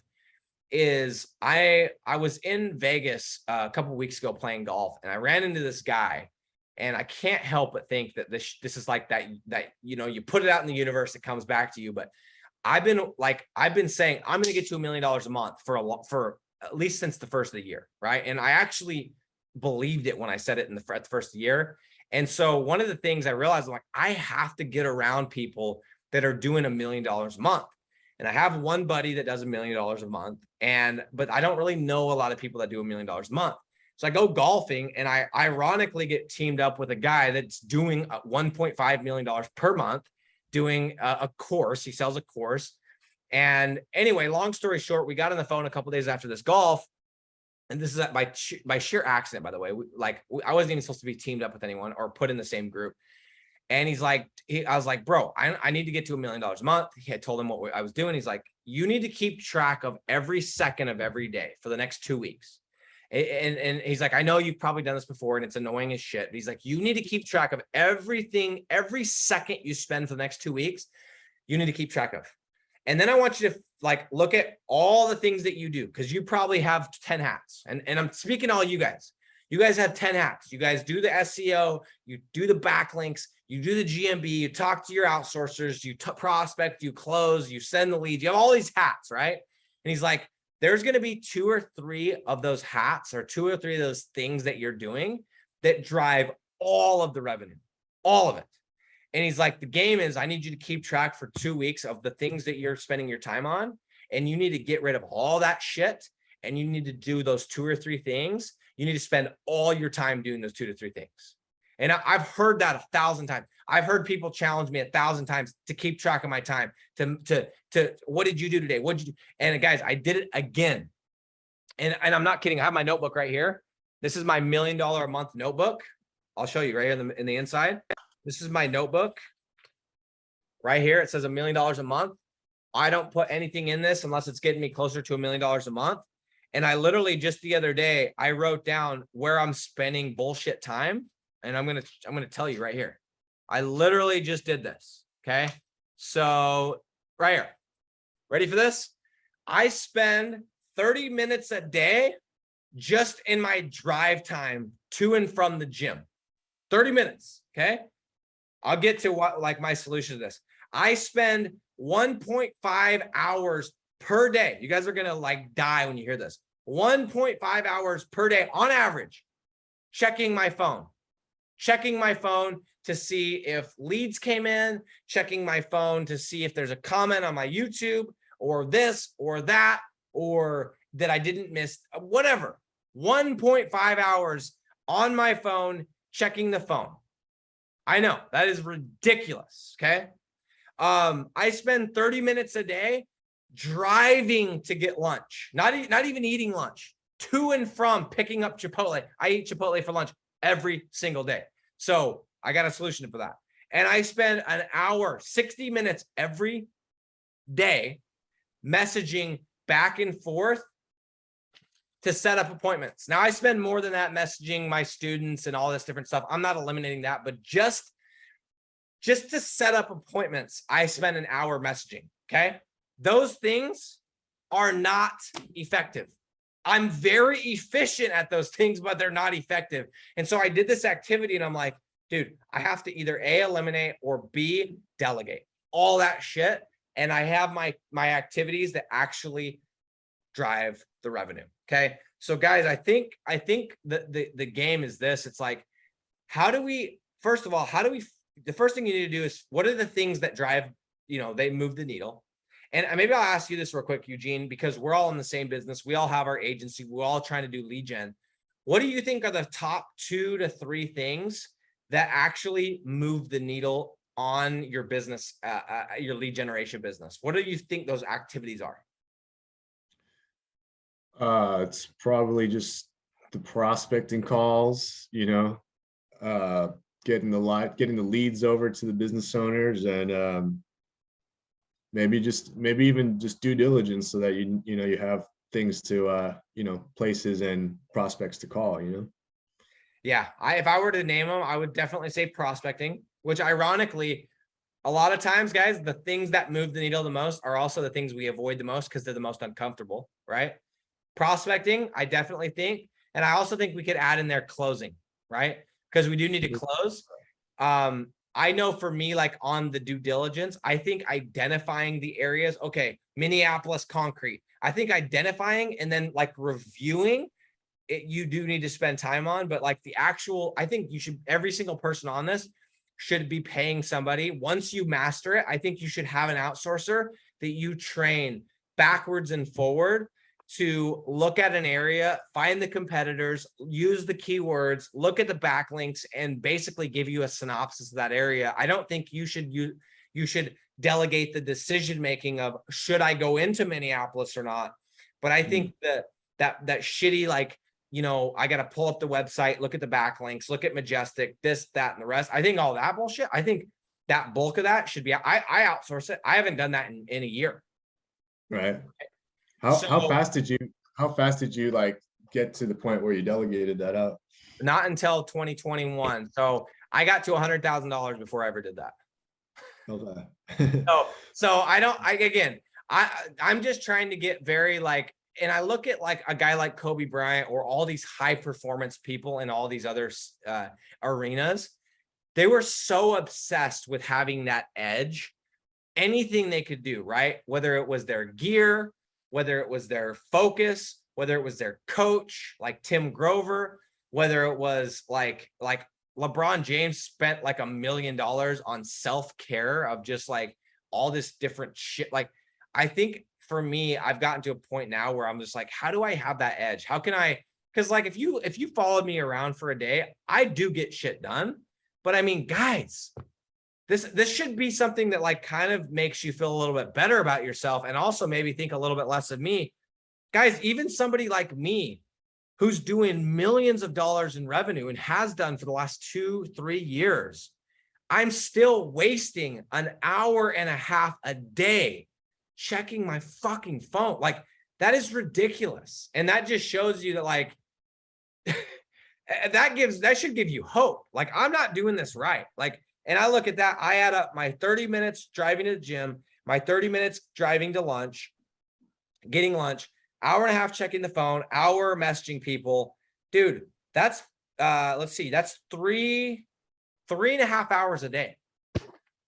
is I was in Vegas a couple of weeks ago playing golf, and I ran into this guy, and I can't help but think that this is like that, you know, you put it out in the universe, it comes back to you. But I've been saying I'm going to get to $1 million a month for at least since the first of the year, right? And I actually believed it when I said it at the first of the year. And so one of the things I realized, I'm like, I have to get around people that are doing $1 million a month. And I have one buddy that does $1 million a month, but I don't really know a lot of people that do $1 million a month. So I go golfing, and I ironically get teamed up with a guy that's doing $1.5 million per month, doing a course. He sells a course. And anyway, long story short, we got on the phone a couple of days after this golf. And this is by sheer accident, by the way. I wasn't even supposed to be teamed up with anyone or put in the same group. And he's like, I was like, bro, I need to get to $1 million a month. He had told him what I was doing. He's like, you need to keep track of every second of every day for the next 2 weeks. And he's like, I know you've probably done this before and it's annoying as shit. But he's like, you need to keep track of everything, every second you spend for the next 2 weeks, you need to keep track of. And then I want you to like look at all the things that you do, because you probably have 10 hats. And I'm speaking to all you guys. You guys have 10 hats. You guys do the SEO, you do the backlinks, you do the GMB, you talk to your outsourcers, you prospect, you close, you send the leads, you have all these hats, right? And he's like, there's going to be 2 or 3 of those hats or 2 or 3 of those things that you're doing that drive all of the revenue, all of it. And he's like, the game is, I need you to keep track for 2 weeks of the things that you're spending your time on. And you need to get rid of all that shit. And you need to do those 2 or 3 things. You need to spend all your time doing those 2 to 3 things. And I've heard that 1,000 times. I've heard people challenge me 1,000 times to keep track of my time, to what did you do today? What did you do? And guys, I did it again. And I'm not kidding. I have my notebook right here. This is my $1 million a month notebook. I'll show you right here in the inside. This is my notebook right here. It says $1 million a month. I don't put anything in this unless it's getting me closer to $1 million a month. And I literally just the other day, I wrote down where I'm spending bullshit time. And I'm going to tell you right here. I literally just did this. Okay. So right here, ready for this? I spend 30 minutes a day just in my drive time to and from the gym. 30 minutes. Okay. I'll get to what, like, my solution to this. I spend 1.5 hours per day. You guys are going to like die when you hear this. 1.5 hours per day on average, checking my phone to see if leads came in, checking my phone to see if there's a comment on my YouTube or this or that, or that I didn't miss, whatever. 1.5 hours on my phone, checking the phone. I know that is ridiculous. Okay. I spend 30 minutes a day driving to get lunch, not even eating lunch, to and from picking up Chipotle. I eat Chipotle for lunch every single day. So I got a solution for that. And I spend an hour, 60 minutes every day messaging back and forth to set up appointments. Now I spend more than that messaging my students and all this different stuff. I'm not eliminating that, but just to set up appointments, I spend an hour messaging. Okay. Those things are not effective. I'm very efficient at those things, but they're not effective. And so I did this activity and I'm like, dude, I have to either A, eliminate, or B, delegate all that shit. And I have my activities that actually drive the revenue. Okay. So guys, I think the game is this. It's like, first of all, the first thing you need to do is, what are the things that drive, they move the needle? And maybe I'll ask you this real quick, Eugene, because we're all in the same business. We all have our agency. We're all trying to do lead gen. What do you think are the top 2 to 3 things that actually move the needle on your business, your lead generation business? What do you think those activities are? It's probably just the prospecting calls, getting the leads over to the business owners, and maybe even just due diligence, so that you have things to places and prospects to call. Yeah, if I were to name them, I would definitely say prospecting, which ironically, a lot of times, guys, the things that move the needle the most are also the things we avoid the most because they're the most uncomfortable, right? Prospecting, I definitely think. And I also think we could add in there closing, right? Because we do need to close. I know for me, like on the due diligence, I think identifying the areas, okay, Minneapolis concrete. I think identifying and then like reviewing it, you do need to spend time on, but like I think every single person on this should be paying somebody. Once you master it, I think you should have an outsourcer that you train backwards and forward to look at an area, find the competitors, use the keywords, look at the backlinks, and basically give you a synopsis of that area. I don't think you should delegate the decision-making of, should I go into Minneapolis or not? But I think that shitty, like, I got to pull up the website, look at the backlinks, look at Majestic, this, that, and the rest. I think all that bullshit, I think that bulk of that should be, I outsource it. I haven't done that in a year. Right. How fast did you like get to the point where you delegated that out? Not until 2021. So I got to $100,000 before I ever did that. Okay. So I don't, again, I'm just trying to get very like, and I look at like a guy like Kobe Bryant or all these high performance people in all these other arenas. They were so obsessed with having that edge, anything they could do, right? Whether it was their gear, whether it was their focus, whether it was their coach, like Tim Grover, whether it was like LeBron James spent like $1 million on self-care of just like all this different shit. Like, I think for me, I've gotten to a point now where I'm just like, how do I have that edge? How can I, because like if you followed me around for a day, I do get shit done. But I mean, guys, this should be something that like kind of makes you feel a little bit better about yourself and also maybe think a little bit less of me. Guys, even somebody like me who's doing millions of dollars in revenue and has done for the last 2-3 years, I'm still wasting an hour and a half a day checking my fucking phone. Like, that is ridiculous. And that just shows you that like, that should give you hope. Like, I'm not doing this right. Like, and I look at that, I add up my 30 minutes driving to the gym, my 30 minutes driving to lunch, getting lunch, hour and a half checking the phone, hour messaging people. Dude, that's let's see, that's three and a half hours a day.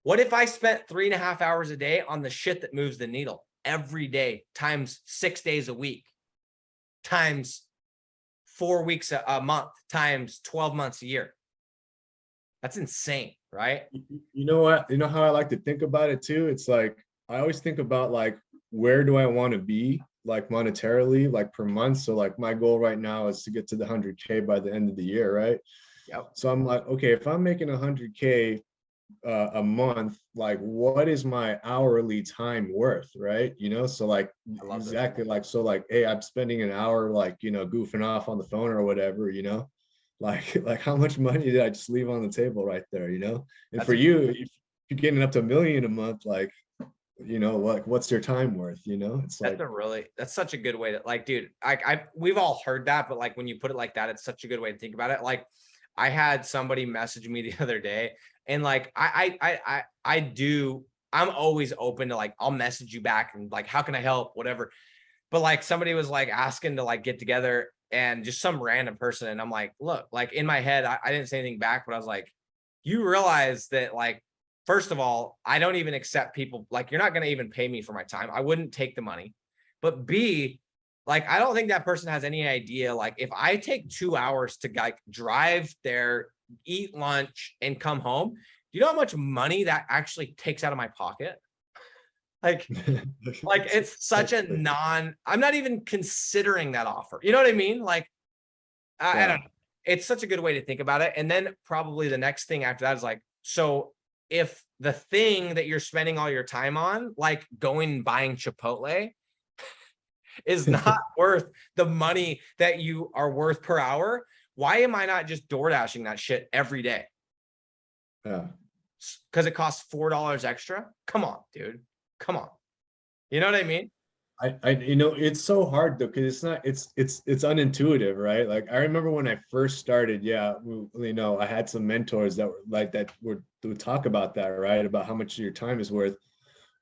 What if I spent 3.5 hours a day on the shit that moves the needle every day times 6 days a week times 4 weeks a month times 12 months a year? That's insane, right? You know what? You know how I like to think about it too? It's like, I always think about like, where do I want to be like monetarily, like per month? So like my goal right now is to get to the 100K by the end of the year, right? Yep. So I'm like, okay, if I'm making 100K a month, like what is my hourly time worth, right? You know, so like exactly like, so like, hey, I'm spending an hour like, you know, goofing off on the phone or whatever, you know, like how much money did I just leave on the table right there, you know? And for you, if you're getting up to $1 million a month, like, you know, like what's your time worth, you know? It's like, that's such a good way to like, dude, we've all heard that, but like when you put it like that, it's such a good way to think about it. Like, I had somebody message me the other day, and like I'm always open to like, I'll message you back and like, how can I help, whatever. But like somebody was like asking to like get together, and just some random person, and I'm like, look, like in my head, I didn't say anything back, but I was like, you realize that like, first of all, I don't even accept people, like you're not going to even pay me for my time. I wouldn't take the money. But B, like, I don't think that person has any idea. Like, if I take 2 hours to like drive there, eat lunch, and come home, do you know how much money that actually takes out of my pocket? Like, it's such a I'm not even considering that offer. You know what I mean? Like, I don't know. It's such a good way to think about it. And then probably the next thing after that is like, so if the thing that you're spending all your time on, like going and buying Chipotle, is not worth the money that you are worth per hour, why am I not just door dashing that shit every day? yeah, Because it costs $4 extra. Come on, dude. Come on. You know what I mean? you know, it's so hard though, because it's not, it's unintuitive, right? Like I remember when I first started, yeah, you know, I had some mentors that were like that would talk about that, right? About how much your time is worth.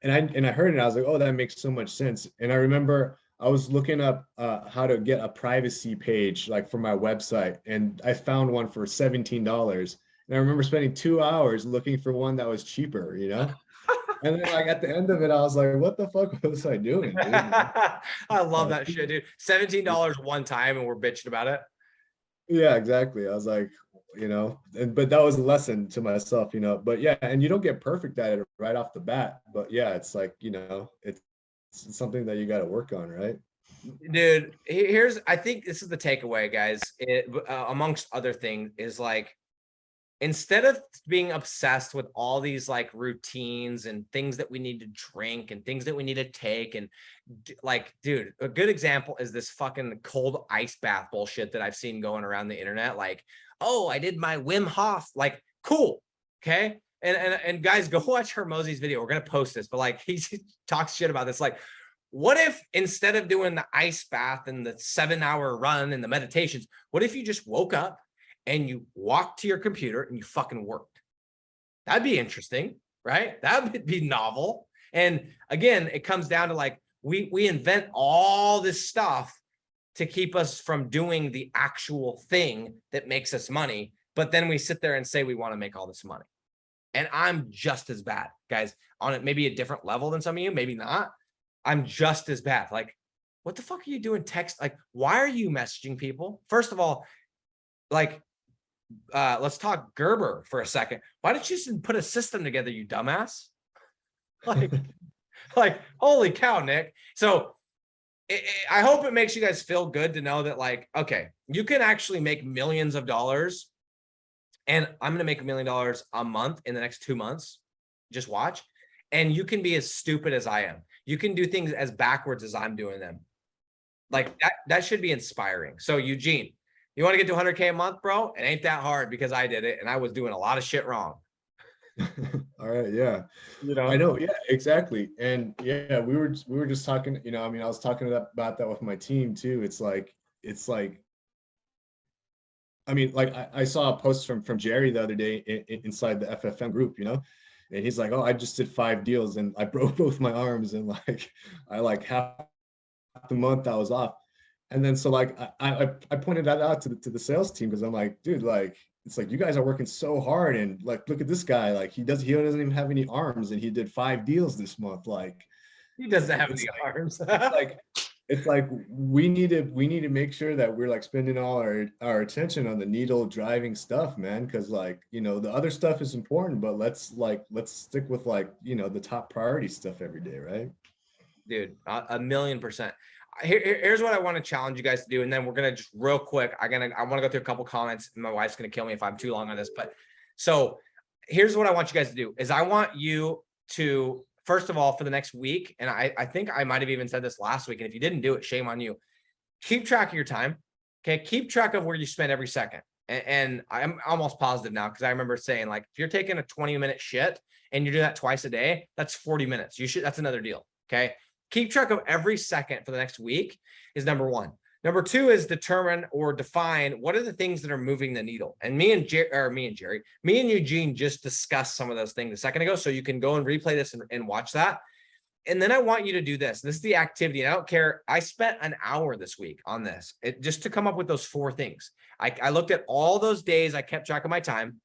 And I heard it, I was like, oh, that makes so much sense. And I remember I was looking up how to get a privacy page like for my website, and I found one for $17. And I remember spending 2 hours looking for one that was cheaper, you know? And then like at the end of it, I was like, what the fuck was I doing, dude? I love that shit, dude. $17 one time and we're bitching about it. Yeah, exactly. I was like, you know, but that was a lesson to myself, you know. But yeah, and you don't get perfect at it right off the bat. But yeah, it's like, you know, it's something that you got to work on, right? Dude, I think this is the takeaway, guys. Amongst other things, is like, instead of being obsessed with all these like routines and things that we need to drink and things that we need to take, and like, dude, a good example is this fucking cold ice bath bullshit that I've seen going around the internet. Like, oh, I did my Wim Hof. Like, cool. Okay. And guys, go watch Hermosi's video. We're going to post this, but like, he talks shit about this. Like, What if instead of doing the ice bath and the 7-hour run and the meditations, what if you just woke up and you walked to your computer and you fucking worked? That'd be interesting, right? That would be novel. And again, it comes down to like, we invent all this stuff to keep us from doing the actual thing that makes us money. But then we sit there and say we want to make all this money. And I'm just as bad, guys, on it, maybe a different level than some of you, maybe not. I'm just as bad. Like, what the fuck are you doing text? Like, why are you messaging people? First of all, like, let's talk Gerber for a second. Why don't you just put a system together, you dumbass? Like, like, holy cow, Nick. So I hope it makes you guys feel good to know that, like, okay, you can actually make millions of dollars, and I'm going to make $1 million a month in the next 2 months. Just watch. And you can be as stupid as I am. You can do things as backwards as I'm doing them. Like that should be inspiring. So Eugene, you want to get to 100K a month, bro? It ain't that hard because I did it and I was doing a lot of shit wrong. All right, yeah. You know, I know, yeah, exactly. And yeah, we were just talking, you know, I mean, I was talking about that with my team too. It's like, I mean, like I saw a post from Jerry the other day inside the FFM group, you know, and he's like, "Oh, I just did 5 deals and I broke both my arms and like I like half the month I was off." And then so like I pointed that out to the sales team because I'm like, dude, like it's like you guys are working so hard and like look at this guy, like he doesn't even have any arms and he did 5 deals this month. Like he doesn't have it's any like, arms. it's like we need to make sure that we're like spending all our attention on the needle driving stuff, man, because like, you know, the other stuff is important, but let's stick with like, you know, the top priority stuff every day, right? Dude, 1,000,000%. Here's what I want to challenge you guys to do, and then we're gonna just real quick. I want to go through a couple comments. And my wife's gonna kill me if I'm too long on this, but so here's what I want you guys to do: is I want you to, first of all, for the next week, and I think I might have even said this last week, and if you didn't do it, shame on you. Keep track of your time. Okay, keep track of where you spend every second. And I'm almost positive now because I remember saying, like, if you're taking a 20-minute shit and you do that twice a day, that's 40 minutes. That's another deal. Okay. Keep track of every second for the next week is number one. Number two is determine or define what are the things that are moving the needle. And me and Eugene just discussed some of those things a second ago. So you can go and replay this and watch that. And then I want you to do this. This is the activity. And I don't care. I spent an hour this week on this just to come up with those 4 things. I looked at all those days. I kept track of my time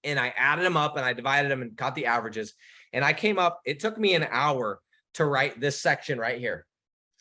and I added them up and I divided them and got the averages. And I came up, it took me an hour to write this section right here.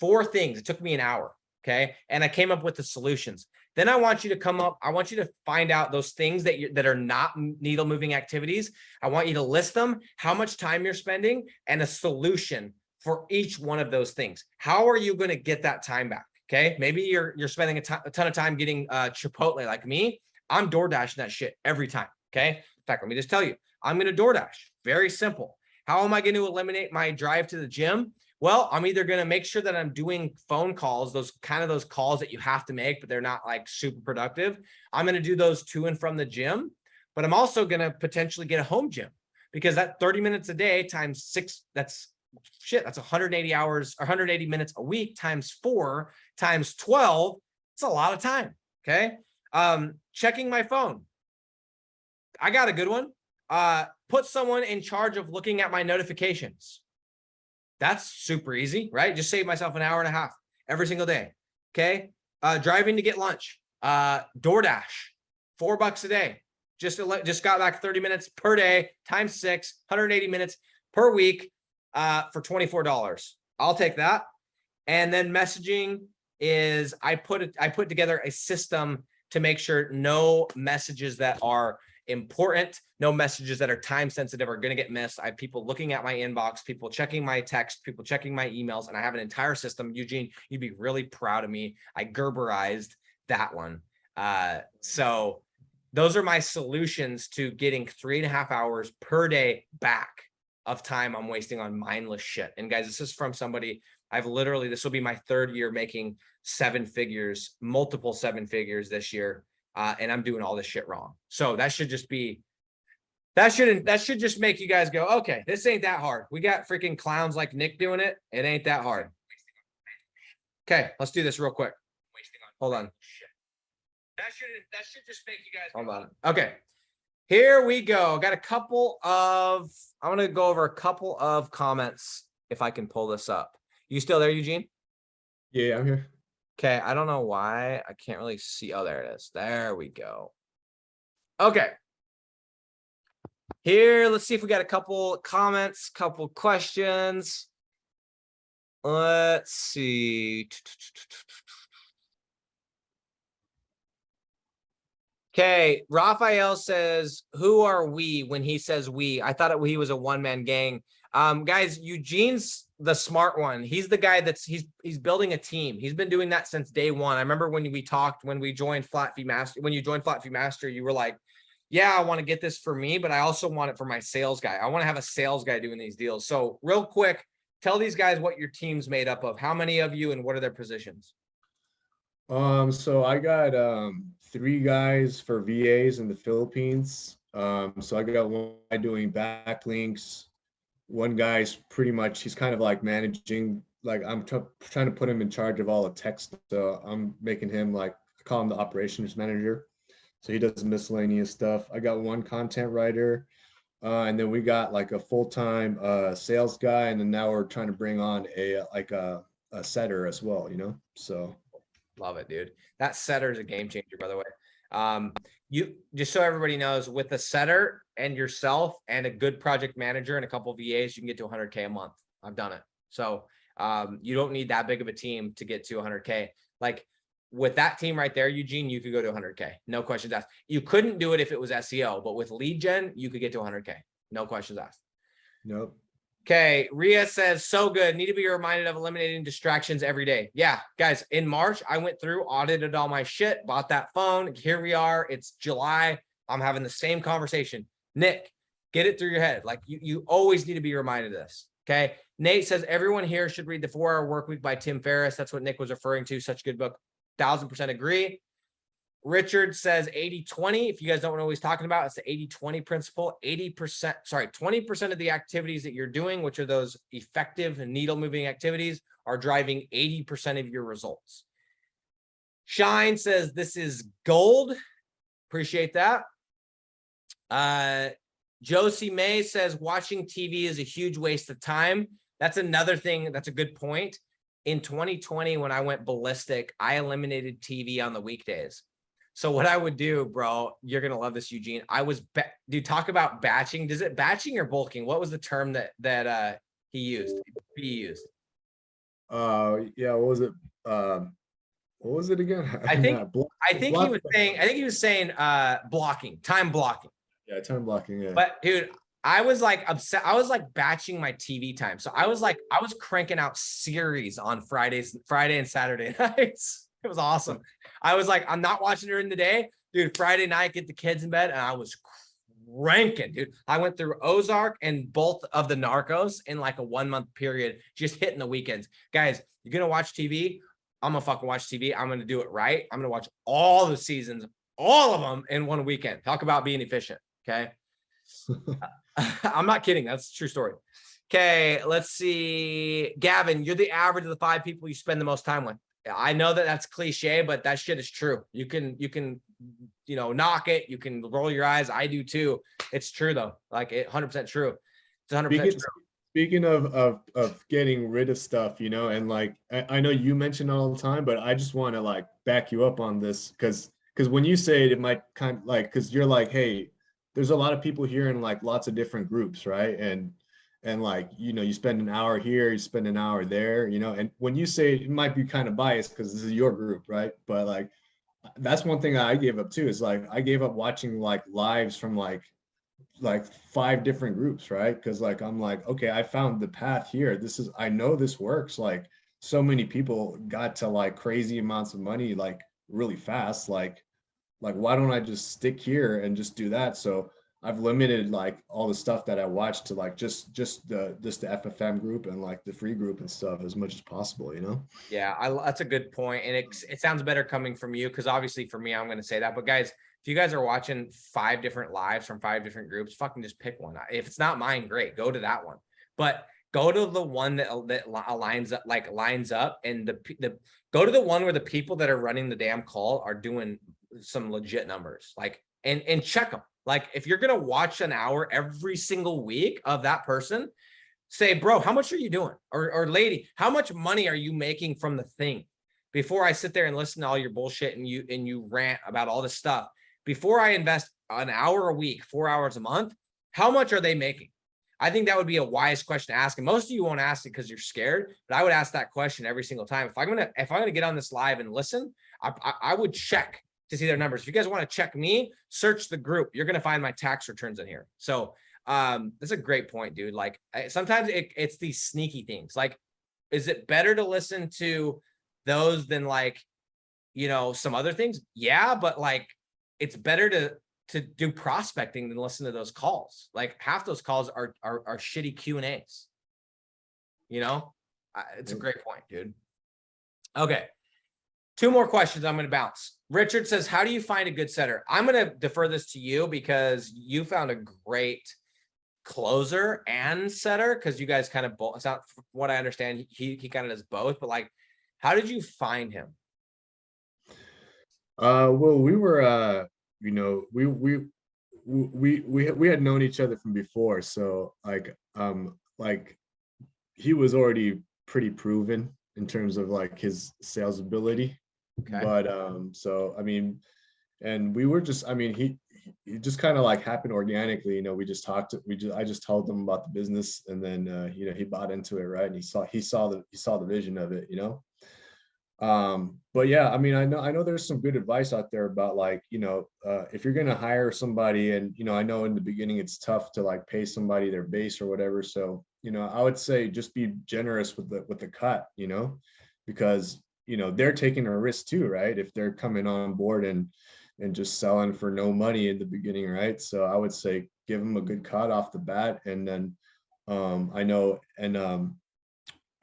4 things. It took me an hour. Okay. And I came up with the solutions. Then I want you to find out those things that are not needle moving activities. I want you to list them, how much time you're spending, and a solution for each one of those things. How are you going to get that time back? Okay. Maybe you're spending a ton of time getting Chipotle like me. I'm door dashing that shit every time. Okay. In fact, let me just tell you, I'm going to DoorDash. Very simple. How am I going to eliminate my drive to the gym? Well, I'm either going to make sure that I'm doing phone calls, those calls that you have to make, but they're not like super productive. I'm going to do those to and from the gym, but I'm also going to potentially get a home gym because that 30 minutes a day times 6, that's 180 hours or 180 minutes a week times 4 times 12. It's a lot of time. Okay. Checking my phone. I got a good one. Put someone in charge of looking at my notifications. That's super easy, right? Just save myself an hour and a half every single day. Okay. Driving to get lunch. DoorDash, $4 a day. Just got back 30 minutes per day times 6, 180 minutes per week for $24. I'll take that. And then messaging is I put together a system to make sure no messages that are important, no messages that are time sensitive are going to get missed. I have people looking at my inbox, people checking my text, people checking my emails, and I have an entire system. Eugene, you'd be really proud of me. I Gerberized that one. So those are my solutions to getting 3.5 hours per day back of time I'm wasting on mindless shit. And guys, this is from somebody this will be my 3rd year making 7 figures, multiple 7 figures this year. And I'm doing all this shit wrong. So that should just be That should just make you guys go, okay, this ain't that hard. We got freaking clowns like Nick doing it. It ain't that hard. Okay, let's do this real quick. Hold on. That should just make you guys. Hold on. Okay. Here we go. Got a couple of, I'm going to go over a couple of comments if I can pull this up. You still there, Eugene? Yeah, I'm here. Okay. I don't know why I can't really see. Oh, there it is. There we go. Okay. Here, let's see if we got a couple comments, couple questions. Let's see. Okay, Raphael says, who are we when he says we? I thought he was a one-man gang. Guys, Eugene's the smart one. He's the guy he's building a team. He's been doing that since day one. I remember when we talked, when we joined Flat Fee Master, when you joined Flat Fee Master, you were like, yeah, I want to get this for me, but I also want it for my sales guy. I want to have a sales guy doing these deals. So real quick, tell these guys what your team's made up of. How many of you and what are their positions? So I got 3 guys for VAs in the Philippines. So I got one guy doing backlinks. One guy's pretty much, he's kind of like managing, like I'm trying to put him in charge of all the text. So I'm making him like, I call him the operations manager. So he does miscellaneous stuff. I got one content writer. And then we got like a full-time sales guy. And then now we're trying to bring on a setter as well, you know? So. Love it, dude. That setter is a game changer, by the way. You just so everybody knows, with a setter and yourself and a good project manager and a couple of VAs, you can get to 100K a month. I've done it. So you don't need that big of a team to get to 100K. Like with that team right there, Eugene, you could go to 100K. No questions asked. You couldn't do it if it was SEO, but with lead gen, you could get to 100K. No questions asked. Nope. Okay, Ria says, so good. Need to be reminded of eliminating distractions every day. Yeah, guys, in March, I went through, audited all my shit, bought that phone. Here we are. It's July. I'm having the same conversation. Nick, get it through your head. Like you always need to be reminded of this. Okay. Nate says, everyone here should read The 4-Hour Workweek by Tim Ferriss. That's what Nick was referring to. Such a good book. 1000% agree. Richard says 80-20. If you guys don't know what he's talking about, it's the 80-20 principle. 20% of the activities that you're doing, which are those effective needle moving activities, are driving 80% of your results. Shine says this is gold. Appreciate that. Josie May says watching TV is a huge waste of time. That's another thing. That's a good point. In 2020, when I went ballistic, I eliminated TV on the weekdays. So what I would do, bro, you're going to love this, Eugene. Dude, talk about batching. Is it batching or bulking? What was the term that he used? Yeah, what was it? What was it again? I think he was saying blocking, time blocking. Yeah, time blocking, yeah. But dude, I was like upset. I was like batching my TV time. So I was cranking out series on Friday and Saturday nights. It was awesome. I was like, I'm not watching it during the day. Dude, Friday night, get the kids in bed, and I was cranking, dude. I went through Ozark and both of the Narcos in like a 1-month period, just hitting the weekends. Guys, you're going to watch TV? I'm going to fucking watch TV. I'm going to do it right. I'm going to watch all the seasons, all of them in one weekend. Talk about being efficient, okay? I'm not kidding. That's a true story. Okay, let's see. Gavin, you're the average of the 5 people you spend the most time with. I know that that's cliche, but that shit is true. You can, knock it. You can roll your eyes. I do too. It's true though. Like 100% true. It's 100% true. Speaking of getting rid of stuff, and like, I know you mention it all the time, but I just want to like back you up on this because when you say it might kind of like, because you're like, hey, there's a lot of people here in like lots of different groups, right? And like, you spend an hour here, you spend an hour there, and when you say it might be kind of biased because this is your group, right? But like, that's one thing I gave up too, is like, I gave up watching like lives from like 5 different groups, right? Because like, I'm like, okay, I found the path here. I know this works. Like so many people got to like crazy amounts of money, like really fast. Like, why don't I just stick here and just do that? So I've limited like all the stuff that I watch to like just the FFM group and like the free group and stuff as much as possible, you know? Yeah, that's a good point, and it sounds better coming from you because obviously for me, I'm going to say that. But guys, if you guys are watching 5 different lives from 5 different groups, fucking just pick one. If it's not mine, great, go to that one. But go to the one that lines up, and the go to the one where the people that are running the damn call are doing some legit numbers, like and check them. Like if you're gonna watch an hour every single week of that person, say, bro, how much are you doing? Or lady, how much money are you making from the thing? Before I sit there and listen to all your bullshit and you rant about all this stuff, before I invest an hour a week, 4 hours a month, how much are they making? I think that would be a wise question to ask. And most of you won't ask it because you're scared, but I would ask that question every single time. If I'm gonna get on this live and listen, I would check to see their numbers. If you guys want to check me, search the group. You're gonna find my tax returns in here. So that's a great point, dude. Like sometimes it's these sneaky things. Like, is it better to listen to those than like, some other things? Yeah, but like it's better to do prospecting than listen to those calls. Like half those calls are shitty Q&As. It's a great point, dude. Okay. 2 more questions I'm going to bounce. Richard says, how do you find a good setter? I'm going to defer this to you because you found a great closer and setter, because you guys kind of both, it's not from what I understand, he kind of does both, but like, how did you find him? Well, we were you know, we had known each other from before, so like he was already pretty proven in terms of like his sales ability. Okay. But so I mean, and we were just, I mean, he just kind of like happened organically, we just talked, I just told him about the business, and then he bought into it, right? And he saw the vision of it, but yeah, I mean, I know there's some good advice out there about like, if you're going to hire somebody, and I know in the beginning it's tough to like pay somebody their base or whatever, so I would say just be generous with the cut, because they're taking a risk too, right? If they're coming on board and just selling for no money in the beginning, right? So I would say give them a good cut off the bat, and then I know,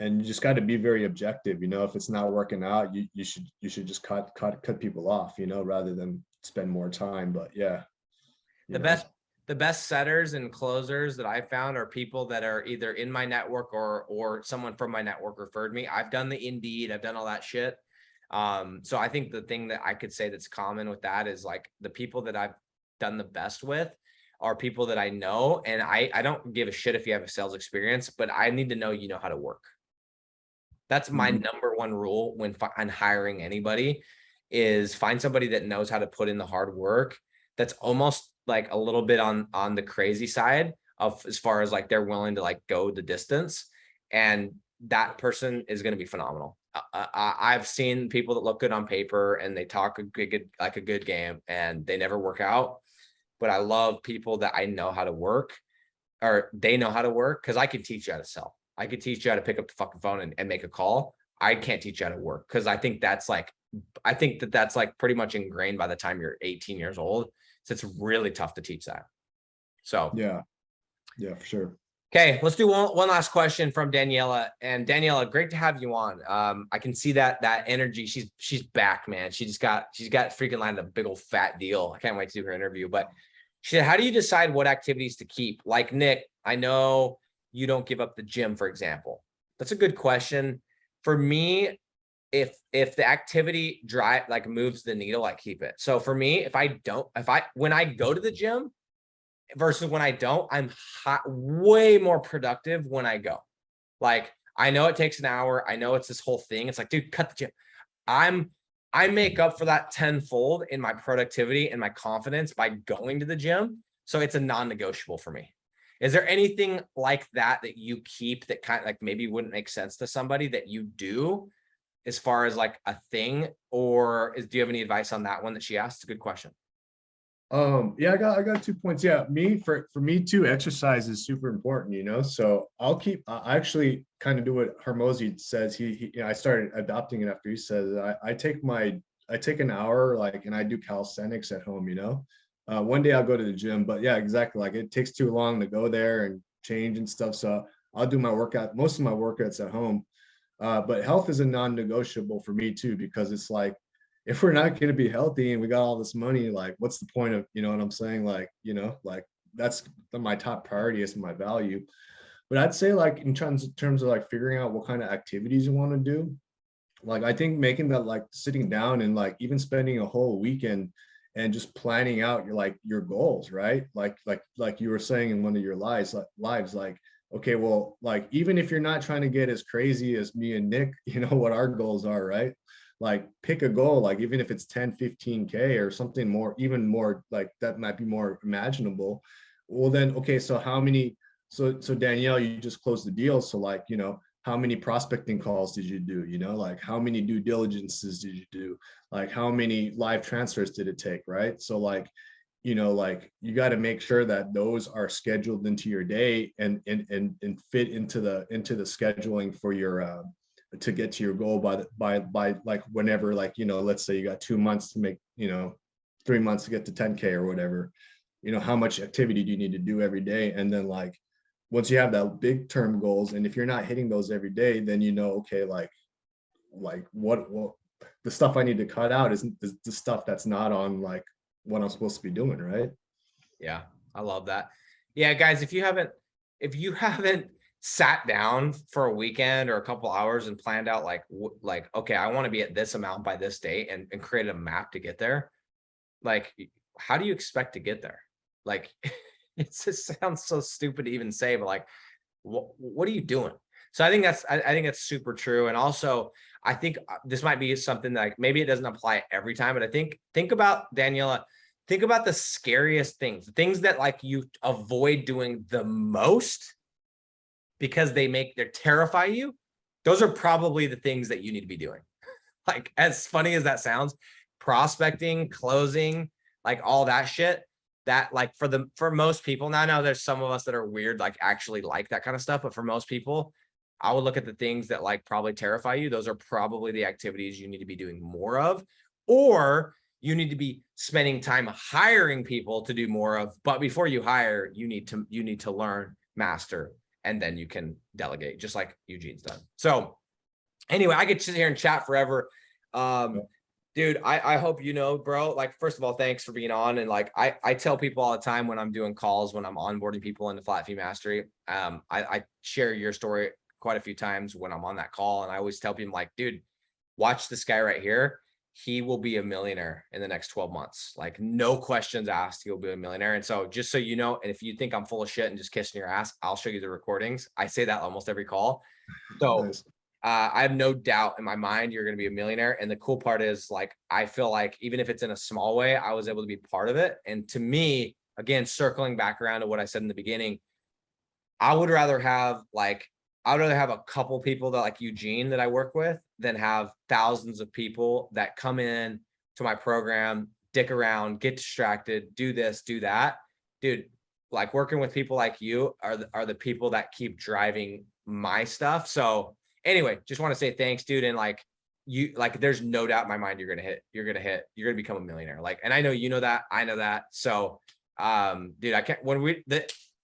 and you just got to be very objective. If it's not working out, you should just cut people off, rather than spend more time. But yeah, The best setters and closers that I found are people that are either in my network or someone from my network referred me. I've done the Indeed, I've done all that shit. So I think the thing that I could say that's common with that is like the people that I've done the best with are people that I know, and I don't give a shit if you have a sales experience, but I need to know you know how to work. That's my number one rule when I'm hiring anybody, is find somebody that knows how to put in the hard work. That's almost like a little bit on the crazy side of, as far as like they're willing to like go the distance, and that person is going to be phenomenal. I've seen people that look good on paper and they talk a good game and they never work out. But I love people that I know how to work, or they know how to work, because I can teach you how to sell. I could teach you how to pick up the fucking phone and make a call. I can't teach you how to work, because I think that's like pretty much ingrained by the time you're 18 years old. So it's really tough to teach that. So yeah, for sure. Okay, let's do one last question from Daniela. And Daniela, great to have you on. I can see that energy. She's back, man. She's got freaking landed a big old fat deal. I can't wait to do her interview. But she said, how do you decide what activities to keep? Like Nick, I know you don't give up the gym, for example. That's a good question. For me, if the activity moves the needle, I keep it. So for me, when I go to the gym versus when I don't, I'm way more productive when I go. Like, I know it takes an hour. I know it's this whole thing. It's like, dude, cut the gym. I make up for that tenfold in my productivity and my confidence by going to the gym. So it's a non-negotiable for me. Is there anything like that you keep that kind of like maybe wouldn't make sense to somebody that you do as far as like a thing, or do you have any advice on that one that she asked? It's a good question. Yeah, I got 2 points. Yeah, for me too, exercise is super important, so I actually kind of do what Hermosi says. I started adopting it after he says I take an hour, like, and I do calisthenics at home, One day I'll go to the gym, but yeah, exactly. Like it takes too long to go there and change and stuff. So I'll do my workout, most of my workouts at home. But health is a non-negotiable for me too, because it's like, if we're not going to be healthy and we got all this money, like what's the point of, you know what I'm saying? Like, you know, like that's my top priority is my value. But I'd say like in terms of like figuring out what kind of activities you want to do, like I think making that like sitting down and like even spending a whole weekend and just planning out your like your goals, right? Like you were saying in one of your lives, like, okay, well, like even if you're not trying to get as crazy as me and Nick, you know what our goals are, right? Like pick a goal, like even if it's 10, 15K or something more, even more like that might be more imaginable. Well, then, okay, so how many, so Danielle, you just closed the deal. So like, you know, how many prospecting calls did you do? You know, like how many due diligences did you do? Like how many live transfers did it take, right? So like, you know, like you got to make sure that those are scheduled into your day and fit into the scheduling for your to get to your goal by like whenever, like, you know, let's say you got 2 months to make, you know, 3 months to get to 10K or whatever, you know, how much activity do you need to do every day? And then like once you have that big term goals, and if you're not hitting those every day, then you know, okay, like what the stuff I need to cut out is the stuff that's not on like what I'm supposed to be doing, right? Yeah, I love that. Yeah, guys, if you haven't sat down for a weekend or a couple hours and planned out like, okay, I want to be at this amount by this date and created a map to get there, like, how do you expect to get there? Like, it just sounds so stupid to even say, but like, what are you doing? So I think that's super true. And also, I think this might be something that like, maybe it doesn't apply every time, but I think about Daniela, think about the scariest things, the things that like you avoid doing the most because they terrify you. Those are probably the things that you need to be doing. Like, as funny as that sounds, prospecting, closing, like all that shit, that like for most people, now I know there's some of us that are weird, like actually like that kind of stuff, but for most people, I would look at the things that like probably terrify you. Those are probably the activities you need to be doing more of, or you need to be spending time hiring people to do more of. But before you hire, you need to learn, master, and then you can delegate, just like Eugene's done. So anyway, I could sit here and chat forever. Dude, I hope you know, bro, like, first of all, thanks for being on. And like, I tell people all the time when I'm doing calls, when I'm onboarding people into Flat Fee Mastery, I share your story quite a few times when I'm on that call. And I always tell people like, dude, watch this guy right here. He will be a millionaire in the next 12 months. Like, no questions asked, he'll be a millionaire. And so just so you know, and if you think I'm full of shit and just kissing your ass, I'll show you the recordings. I say that almost every call. So Nice. I have no doubt in my mind you're going to be a millionaire. And the cool part is, like, I feel like even if it's in a small way, I was able to be part of it. And to me, again, circling back around to what I said in the beginning, I would rather have a couple people that like Eugene that I work with than have thousands of people that come in to my program, dick around, get distracted, do this, do that. Dude, like, working with people like you are the people that keep driving my stuff. So anyway, just want to say thanks, dude. And like, there's no doubt in my mind you're gonna become a millionaire. Like, and I know you know that, I know that. So dude, I can't,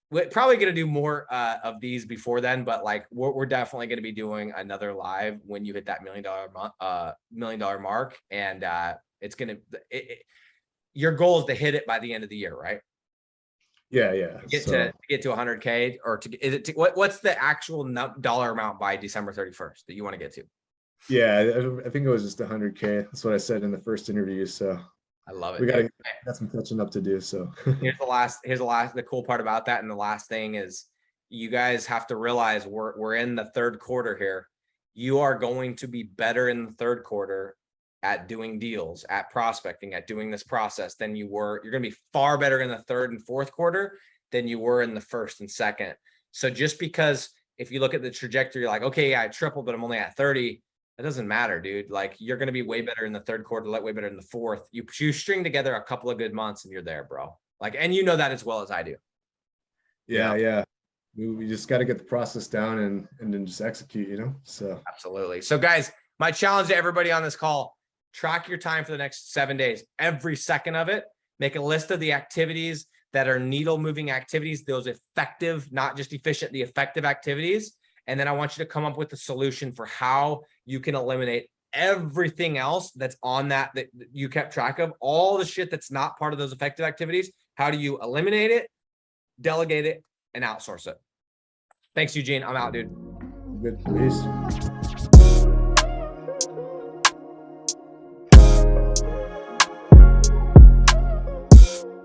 we're probably going to do more of these before then, but like, we're definitely going to be doing another live when you hit that $1 million mark. And it's going to, your goal is to hit it by the end of the year, right? Yeah. To get to 100K, or what's the actual dollar amount by December 31st that you want to get to? Yeah, I think it was just 100K. That's what I said in the first interview. So I love it. we got some catching up to do. So here's the cool part about that. And the last thing is, you guys have to realize we're in the third quarter here. You are going to be better in the third quarter at doing deals, at prospecting, at doing this process than you were. You're going to be far better in the third and fourth quarter than you were in the first and second. So just because if you look at the trajectory, like, okay, yeah, I tripled, but I'm only at 30. That doesn't matter, dude. Like, you're going to be way better in the third quarter, way better in the fourth. You string together a couple of good months and you're there, bro. Like, and you know that as well as I do. yeah. We just got to get the process down and then just execute, you know? So absolutely. So guys, my challenge to everybody on this call, track your time for the next 7 days, every second of it. Make a list of the activities that are needle moving activities, those effective, not just efficient, the effective activities. And then I want you to come up with a solution for how you can eliminate everything else that's on that you kept track of, all the shit that's not part of those effective activities. How do you eliminate it, delegate it, and outsource it? Thanks, Eugene. I'm out, dude. Good. Peace.